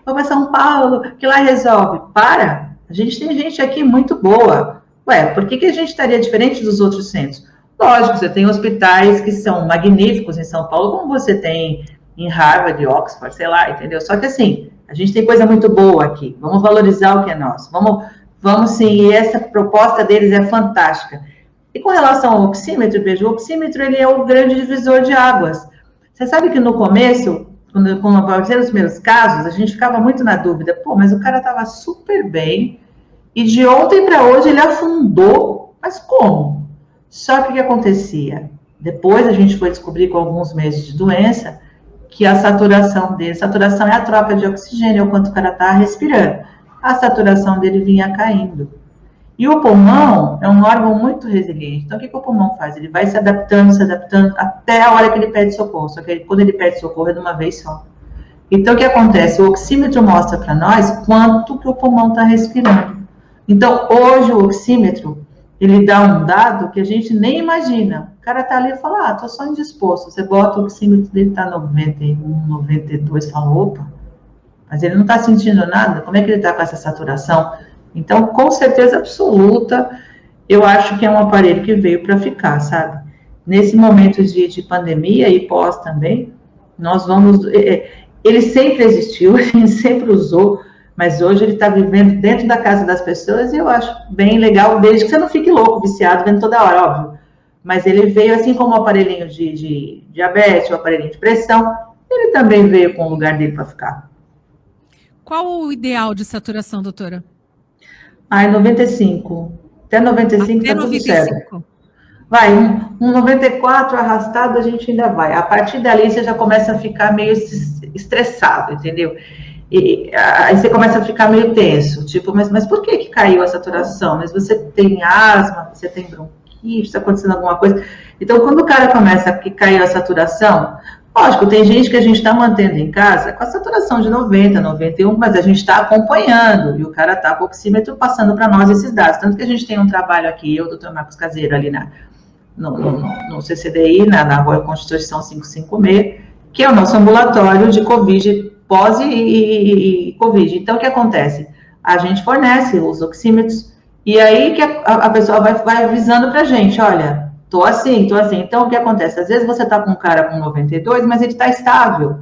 vou para São Paulo, que lá resolve. Para! A gente tem gente aqui muito boa. Ué, por que a gente estaria diferente dos outros centros? Lógico, você tem hospitais que são magníficos em São Paulo, como você tem em Harvard, Oxford, sei lá, entendeu? Só que, assim, a gente tem coisa muito boa aqui. Vamos valorizar o que é nosso. Vamos sim, e essa proposta deles é fantástica. E com relação ao oxímetro, veja, o oxímetro ele é o grande divisor de águas. Você sabe que no começo, quando apareceram os primeiros casos, a gente ficava muito na dúvida, mas o cara estava super bem, e de ontem para hoje ele afundou, mas como? Só que o que acontecia? Depois a gente foi descobrir com alguns meses de doença, que a saturação dele, saturação é a troca de oxigênio, é o quanto o cara está respirando. A saturação dele vinha caindo. E o pulmão é um órgão muito resiliente. Então, o que o pulmão faz? Ele vai se adaptando, até a hora que ele pede socorro. Só que quando ele pede socorro é de uma vez só. Então, o que acontece? O oxímetro mostra para nós quanto que o pulmão está respirando. Então, hoje o oxímetro, ele dá um dado que a gente nem imagina. O cara está ali e fala, estou só indisposto. Você bota o oxímetro dele, está 91, 92, fala, opa, mas ele não está sentindo nada, como é que ele está com essa saturação? Então, com certeza absoluta, eu acho que é um aparelho que veio para ficar, sabe? Nesse momento de pandemia e pós também, nós vamos... Ele sempre existiu, a gente sempre usou, mas hoje ele está vivendo dentro da casa das pessoas e eu acho bem legal, desde que você não fique louco, viciado, vendo toda hora, óbvio. Mas ele veio, assim como o aparelhinho de diabetes, o aparelhinho de pressão, ele também veio com o lugar dele para ficar. Qual o ideal de saturação, doutora? 95. Até 95 está tudo certo. Vai, um 94 arrastado a gente ainda vai. A partir dali você já começa a ficar meio estressado, entendeu? E aí você começa a ficar meio tenso, tipo, mas por que caiu a saturação? Mas você tem asma, você tem bronquite, está acontecendo alguma coisa. Então, quando o cara começa a cair a saturação, lógico, tem gente que a gente está mantendo em casa com a saturação de 90, 91, mas a gente está acompanhando, e o cara está com o oxímetro passando para nós esses dados. Tanto que a gente tem um trabalho aqui, eu, doutor Marcos Caseiro, ali no CCDI, na Royal Constituição 556, que é o nosso ambulatório de Covid, pós e Covid. Então, o que acontece? A gente fornece os oxímetros, e aí que a pessoa vai avisando para a gente, olha... Tô assim. Então, o que acontece? Às vezes você tá com um cara com 92, mas ele tá estável.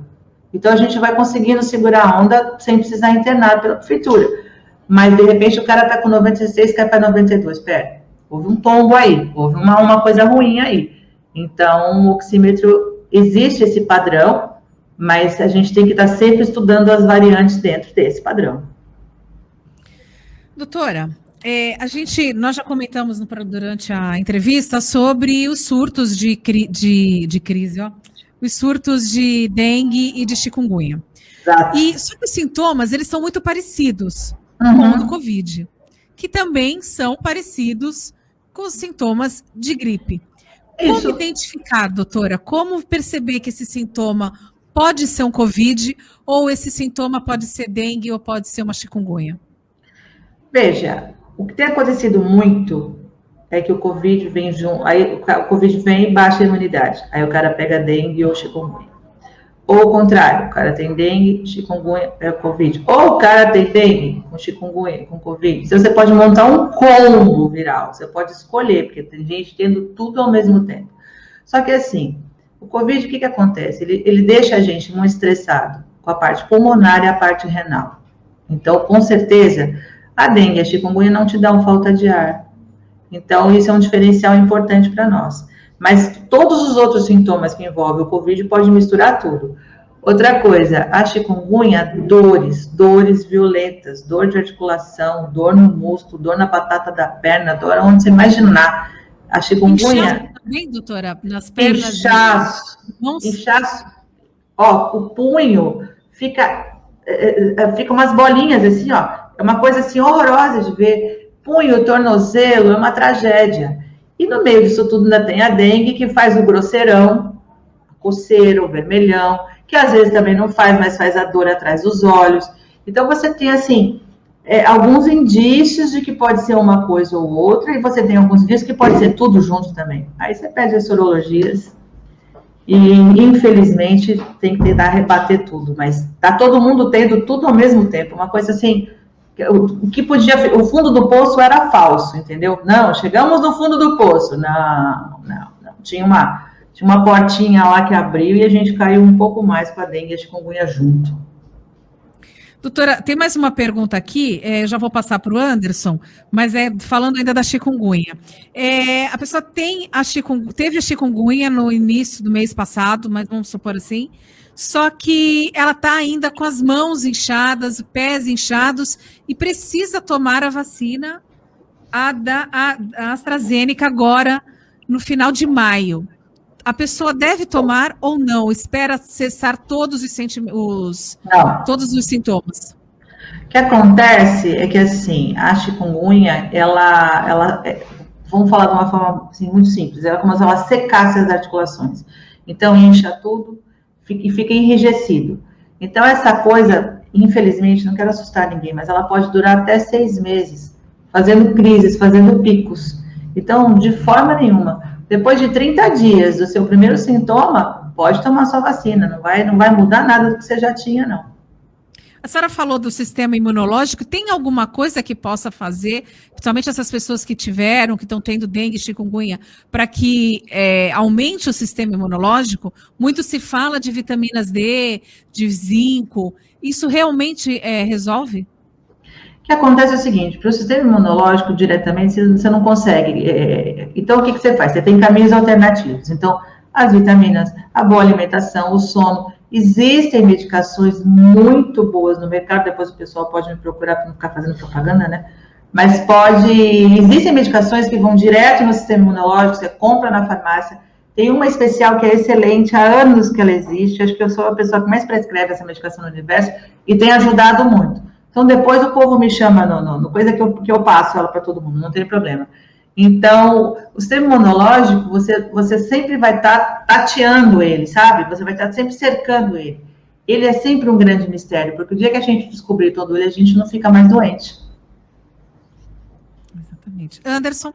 Então, a gente vai conseguindo segurar a onda sem precisar internar pela prefeitura. Mas, de repente, o cara tá com 96, cai para 92. Pera, houve um tombo aí, houve uma coisa ruim aí. Então, o oxímetro, existe esse padrão, mas a gente tem que estar sempre estudando as variantes dentro desse padrão. Doutora, nós já comentamos durante a entrevista sobre os surtos de crise, os surtos de dengue e de chikungunya. Exato. E só que os sintomas, eles são muito parecidos com o do Covid, que também são parecidos com os sintomas de gripe. Isso. Como identificar, doutora? Como perceber que esse sintoma pode ser um Covid, ou esse sintoma pode ser dengue, ou pode ser uma chikungunya? Veja, o que tem acontecido muito é que o Covid vem junto, aí o Covid vem e baixa a imunidade, aí o cara pega dengue ou chikungunya. Ou o contrário, o cara tem dengue, chikungunya, é o Covid. Ou o cara tem dengue com chikungunya, com Covid. Então você pode montar um combo viral, você pode escolher, porque tem gente tendo tudo ao mesmo tempo. Só que assim, o Covid, o que acontece? Ele deixa a gente muito estressado com a parte pulmonar e a parte renal. Então, com certeza... A dengue e a chikungunya não te dão falta de ar. Então, isso é um diferencial importante para nós. Mas todos os outros sintomas que envolvem o Covid pode misturar tudo. Outra coisa, a chikungunya, dores violentas, dor de articulação, dor no músculo, dor na batata da perna, dor onde você imaginar. A chikungunya... Inchaço também, doutora? Nas pernas? Inchaço. O punho fica umas bolinhas assim, É uma coisa assim horrorosa de ver. Punho, tornozelo, é uma tragédia. E no meio disso tudo ainda tem a dengue, que faz o grosseirão, coceira, o vermelhão, que às vezes também não faz, mas faz a dor atrás dos olhos. Então, você tem, assim, alguns indícios de que pode ser uma coisa ou outra, e você tem alguns indícios que pode ser tudo junto também. Aí você pede as sorologias, e, infelizmente, tem que tentar rebater tudo, mas tá todo mundo tendo tudo ao mesmo tempo, uma coisa assim, o fundo do poço era falso, entendeu? Não, chegamos no fundo do poço, não. Tinha uma portinha lá que abriu e a gente caiu um pouco mais com a dengue e a chikungunya junto. Doutora, tem mais uma pergunta aqui, eu já vou passar para o Anderson, mas falando ainda da chikungunya. A pessoa teve a chikungunya no início do mês passado, mas vamos supor assim, só que ela está ainda com as mãos inchadas, pés inchados, e precisa tomar a vacina, a AstraZeneca, agora, no final de maio. A pessoa deve tomar ou não? Espera cessar todos os sintomas? O que acontece é que, assim, a chikungunya, vamos falar de uma forma assim, muito simples, ela é como se ela secasse as articulações. Então, incha tudo e fica enrijecido. Então, essa coisa, infelizmente, não quero assustar ninguém, mas ela pode durar até 6 meses, fazendo crises, fazendo picos. Então, de forma nenhuma. Depois de 30 dias do seu primeiro sintoma, pode tomar sua vacina, não vai mudar nada do que você já tinha, não. A senhora falou do sistema imunológico, tem alguma coisa que possa fazer, principalmente essas pessoas que estão tendo dengue e chikungunya, para que aumente o sistema imunológico? Muito se fala de vitaminas D, de zinco, isso realmente resolve? O que acontece é o seguinte, para o sistema imunológico diretamente, você não consegue. Então, o que você faz? Você tem caminhos alternativos. Então, as vitaminas, a boa alimentação, o sono. Existem medicações muito boas no mercado, depois o pessoal pode me procurar para não ficar fazendo propaganda, né? Mas existem medicações que vão direto no sistema imunológico, você compra na farmácia. Tem uma especial que é excelente, há anos que ela existe, acho que eu sou a pessoa que mais prescreve essa medicação no universo e tem ajudado muito. Então, depois o povo me chama no coisa que eu passo ela para todo mundo, não tem problema. Então, o sistema imunológico, você sempre vai estar tateando ele, sabe? Você vai estar sempre cercando ele. Ele é sempre um grande mistério, porque o dia que a gente descobrir todo ele, a gente não fica mais doente. Exatamente. Anderson?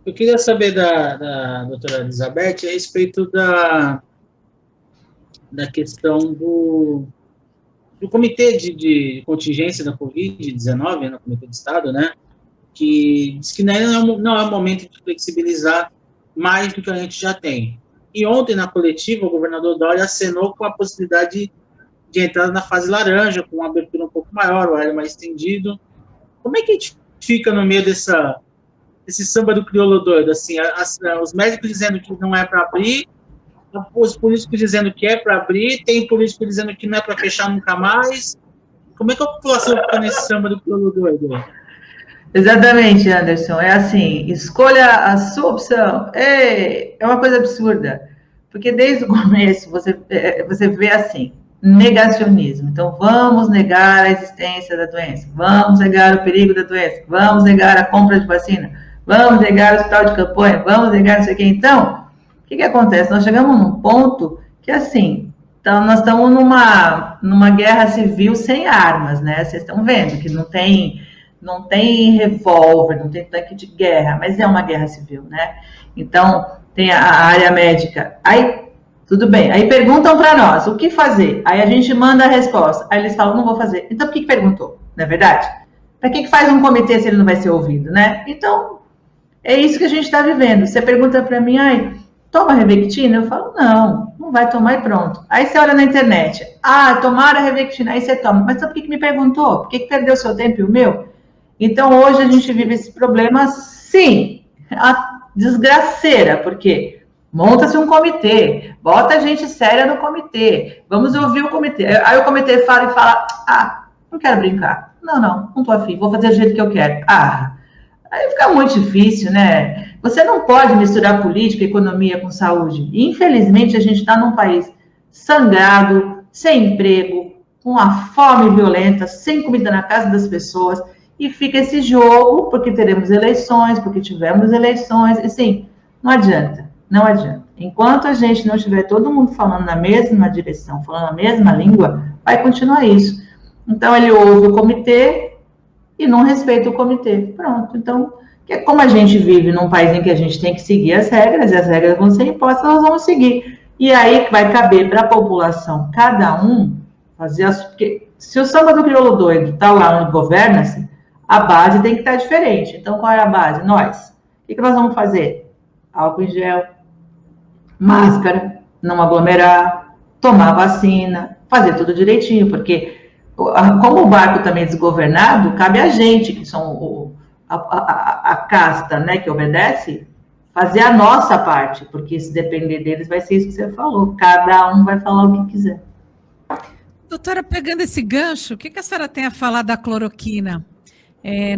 Eu queria saber da doutora Elizabeth a respeito da questão do Comitê de Contingência da Covid-19, no Comitê de Estado, né, que diz que não é o momento de flexibilizar mais do que a gente já tem. E ontem, na coletiva, o governador Dória acenou com a possibilidade de entrada na fase laranja, com uma abertura um pouco maior, o horário mais estendido. Como é que a gente fica no meio desse samba do crioulo doido? Assim, os médicos dizendo que não é para abrir, os políticos dizendo que é para abrir, tem político dizendo que não é para fechar nunca mais. Como é que a população fica nesse samba do crioulo doido? Exatamente, Anderson. É assim, escolha a sua opção. É uma coisa absurda. Porque desde o começo você vê assim, negacionismo. Então, vamos negar a existência da doença, vamos negar o perigo da doença, vamos negar a compra de vacina, vamos negar o hospital de campanha, vamos negar não sei o que. Então, o que acontece? Nós chegamos num ponto que, assim, nós estamos numa guerra civil sem armas, né? Vocês estão vendo que não tem revólver, não tem tanque de guerra, mas é uma guerra civil, né? Então, tem a área médica. Aí, tudo bem. Aí perguntam para nós, o que fazer? Aí a gente manda a resposta. Aí eles falam, não vou fazer. Então, por que perguntou? Não é verdade? Para que faz um comitê se ele não vai ser ouvido, né? Então, é isso que a gente está vivendo. Você pergunta para mim, toma Revectina? Eu falo, não vai tomar e pronto. Aí você olha na internet, tomaram a Revectina, aí você toma. Mas sabe por que me perguntou? Por que perdeu o seu tempo e o meu? Então, hoje a gente vive esse problema, sim, a desgraceira, porque monta-se um comitê, bota gente séria no comitê, vamos ouvir o comitê. Aí o comitê fala, não quero brincar. Não tô afim, vou fazer do jeito que eu quero. Aí fica muito difícil, né? Você não pode misturar política, economia com saúde. Infelizmente, a gente está num país sangrado, sem emprego, com a fome violenta, sem comida na casa das pessoas, e fica esse jogo, porque teremos eleições, porque tivemos eleições, e sim, não adianta. Não adianta. Enquanto a gente não tiver todo mundo falando na mesma direção, falando a mesma língua, vai continuar isso. Então, ele ouve o comitê e não respeita o comitê. Pronto. Então, como a gente vive num país em que a gente tem que seguir as regras, e as regras vão ser impostas, nós vamos seguir. E aí vai caber para a população, cada um, fazer as... Porque se o samba do crioulo doido está lá onde governa-se, a base tem que estar diferente. Então, qual é a base? Nós. O que nós vamos fazer? Álcool em gel, máscara, não aglomerar, tomar vacina, fazer tudo direitinho, porque como o barco também é desgovernado, cabe a gente, que são a casta, né, que obedece, fazer a nossa parte, porque se depender deles vai ser isso que você falou, cada um vai falar o que quiser. Doutora, pegando esse gancho, o que a senhora tem a falar da cloroquina?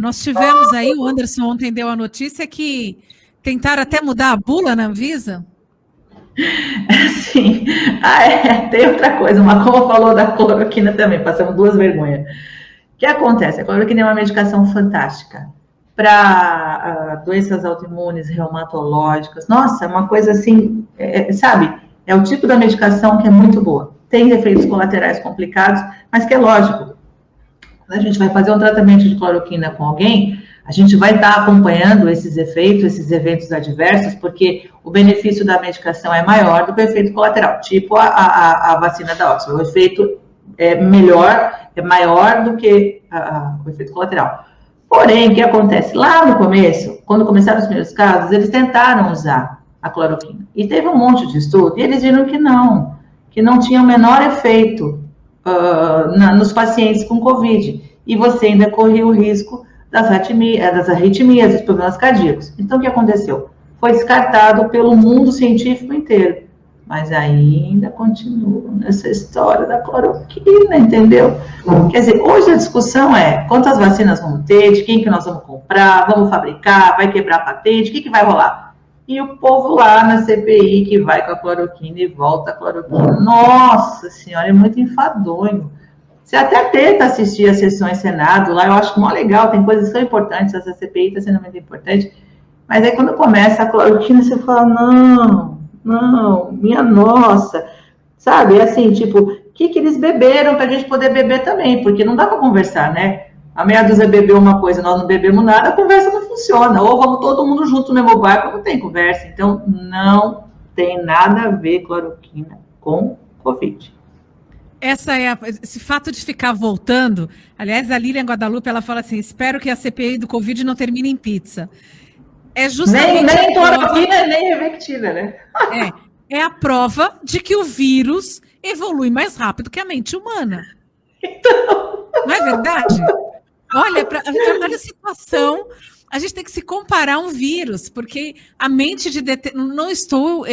Nós tivemos aí, o Anderson ontem deu a notícia que tentaram até mudar a bula na Anvisa? Sim. Tem outra coisa, o Macomba falou da cloroquina também, passamos 2 vergonhas. O que acontece? A cloroquina é uma medicação fantástica para doenças autoimunes, reumatológicas. Nossa, é uma coisa assim, sabe? É o tipo da medicação que é muito boa. Tem efeitos colaterais complicados, mas que é lógico. Quando a gente vai fazer um tratamento de cloroquina com alguém, a gente vai estar acompanhando esses efeitos, esses eventos adversos, porque o benefício da medicação é maior do que o efeito colateral, tipo a vacina da Oxford. O efeito é maior do que o efeito colateral. Porém, o que acontece? Lá no começo, quando começaram os primeiros casos, eles tentaram usar a cloroquina. E teve um monte de estudo, e eles viram que não tinha o menor efeito nos pacientes com Covid. E você ainda corria o risco das arritmias, dos problemas cardíacos. Então, o que aconteceu? Foi descartado pelo mundo científico inteiro. Mas ainda continua nessa história da cloroquina, entendeu? Quer dizer, hoje a discussão é quantas vacinas vamos ter, de quem que nós vamos comprar, vamos fabricar, vai quebrar a patente, o que vai rolar? E o povo lá na CPI que vai com a cloroquina e volta a cloroquina. Nossa Senhora, é muito enfadonho. Você até tenta assistir as sessões Senado lá, eu acho mó legal, tem coisas tão importantes, essa CPI está sendo muito importante, mas aí quando começa a cloroquina, você fala, não, minha nossa, sabe, é assim, tipo, o que eles beberam para a gente poder beber também, porque não dá para conversar, né? A meia dúzia bebeu uma coisa, nós não bebemos nada, a conversa não funciona, ou vamos todo mundo junto no mesmo barco, não tem conversa, então não tem nada a ver cloroquina com Covid. Esse fato de ficar voltando, aliás, a Lilian Guadalupe, ela fala assim, espero que a CPI do Covid não termine em pizza. É justamente nem cloroquina, nem Ivermectina, né? É a prova de que o vírus evolui mais rápido que a mente humana. Então... Não é verdade? Olha a situação, a gente tem que se comparar a um vírus, porque a mente não estou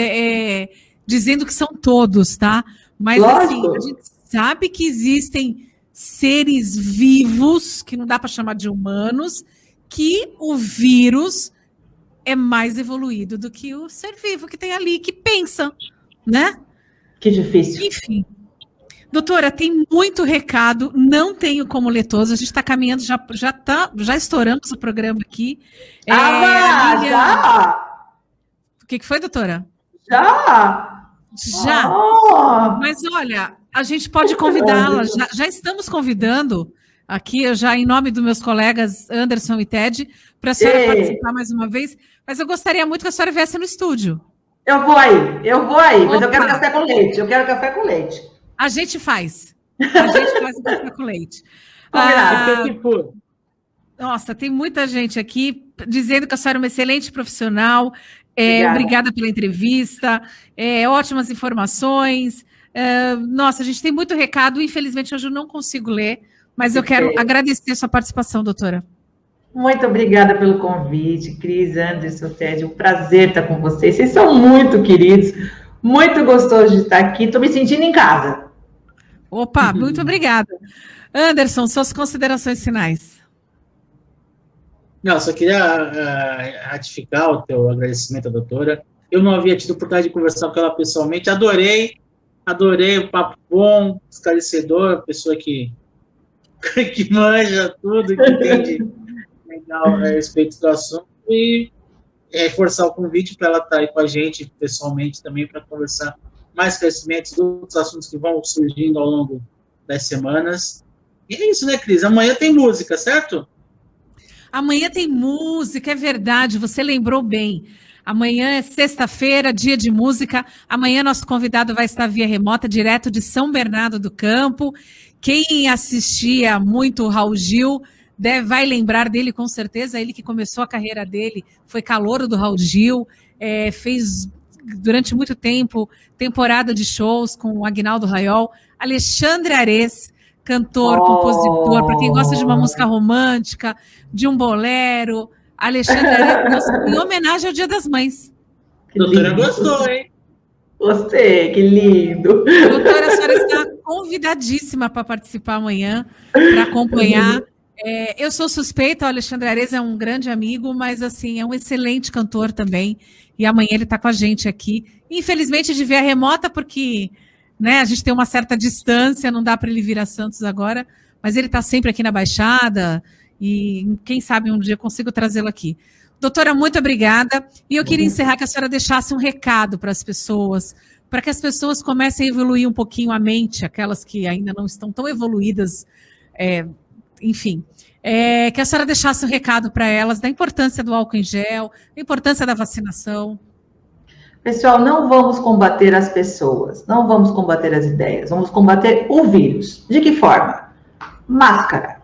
dizendo que são todos, tá? Mas lógico. Assim, a gente sabe que existem seres vivos, que não dá para chamar de humanos, que o vírus é mais evoluído do que o ser vivo que tem ali, que pensa, né? Que difícil. Enfim. Doutora, tem muito recado, não tenho como ler todos, a gente está caminhando, já estouramos o programa aqui. Já! O que foi, doutora? Já! Mas olha, a gente pode convidá-la, já estamos convidando aqui, já em nome dos meus colegas Anderson e Ted, para a senhora participar mais uma vez, mas eu gostaria muito que a senhora viesse no estúdio. Eu vou aí, mas eu quero café com leite, A gente faz o café com leite. Nossa, tem muita gente aqui dizendo que a senhora é uma excelente profissional, obrigada pela entrevista, ótimas informações. Nossa, a gente tem muito recado, infelizmente hoje eu não consigo ler, mas eu quero agradecer a sua participação, doutora. Muito obrigada pelo convite, Cris, Anderson, Ted, um prazer estar com vocês. Vocês são muito queridos, muito gostoso de estar aqui, estou me sentindo em casa. Opa, muito obrigada. Anderson, suas considerações finais. Não, só queria ratificar o teu agradecimento à doutora. Eu não havia tido oportunidade de conversar com ela pessoalmente, adorei o papo bom, esclarecedor, pessoa que manja tudo, que entende legal a respeito do assunto, e reforçar o convite para ela estar aí com a gente pessoalmente também, para conversar mais crescimentos, outros assuntos que vão surgindo ao longo das semanas. E é isso, né, Cris? Amanhã tem música, certo? Amanhã tem música, é verdade, você lembrou bem. Amanhã é sexta-feira, dia de música. Amanhã nosso convidado vai estar via remota, direto de São Bernardo do Campo. Quem assistia muito o Raul Gil vai lembrar dele com certeza. Ele que começou a carreira dele, foi calouro do Raul Gil, fez durante muito tempo temporada de shows com o Aguinaldo Raiol. Alexandre Ares, cantor, compositor, para quem gosta de uma música romântica, de um bolero. Alexandre Ares, em homenagem ao Dia das Mães. Doutora gostou, hein? Gostei, que lindo. Doutora, a senhora está convidadíssima para participar amanhã, para acompanhar. Eu sou suspeita, o Alexandre Ares é um grande amigo, mas assim, é um excelente cantor também. E amanhã ele está com a gente aqui. Infelizmente, de via remota, porque né, a gente tem uma certa distância, não dá para ele vir a Santos agora, mas ele está sempre aqui na Baixada. E quem sabe um dia eu consigo trazê-lo aqui. Doutora, muito obrigada. E eu queria encerrar que a senhora deixasse um recado para as pessoas, para que as pessoas comecem a evoluir um pouquinho a mente, aquelas que ainda não estão tão evoluídas, enfim. Que a senhora deixasse um recado para elas da importância do álcool em gel, da importância da vacinação. Pessoal, não vamos combater as pessoas, não vamos combater as ideias, vamos combater o vírus. De que forma? Máscara,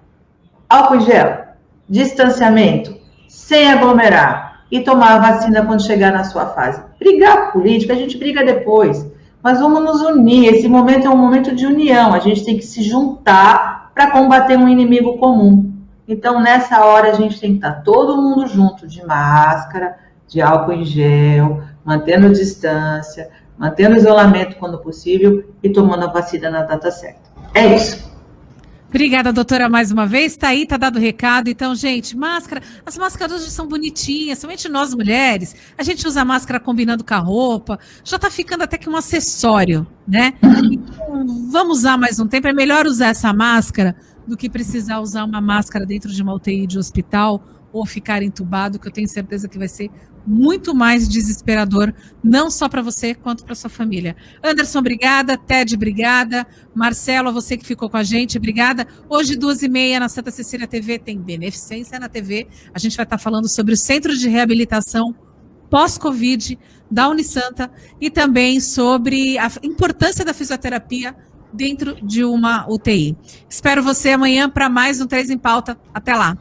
álcool em gel, distanciamento, sem aglomerar e tomar a vacina quando chegar na sua fase. Brigar política, a gente briga depois, mas vamos nos unir. Esse momento é um momento de união, a gente tem que se juntar para combater um inimigo comum. Então, nessa hora, a gente tem que estar todo mundo junto, de máscara, de álcool em gel, mantendo distância, mantendo isolamento quando possível e tomando a vacina na data certa. É isso. Obrigada, doutora, mais uma vez. Tá aí, tá dado o recado. Então, gente, máscara. As máscaras hoje são bonitinhas, somente nós mulheres. A gente usa máscara combinando com a roupa. Já tá ficando até que um acessório, né? Então, vamos usar mais um tempo. É melhor usar essa máscara do que precisar usar uma máscara dentro de uma UTI de hospital ou ficar entubado, que eu tenho certeza que vai ser muito mais desesperador, não só para você, quanto para sua família. Anderson, obrigada. Ted, obrigada. Marcelo, a você que ficou com a gente, obrigada. Hoje, 2h30, na Santa Cecília TV, tem Beneficência na TV. A gente vai estar falando sobre o Centro de Reabilitação pós-Covid da Unisanta e também sobre a importância da fisioterapia dentro de uma UTI. Espero você amanhã para mais um 3 em Pauta. Até lá.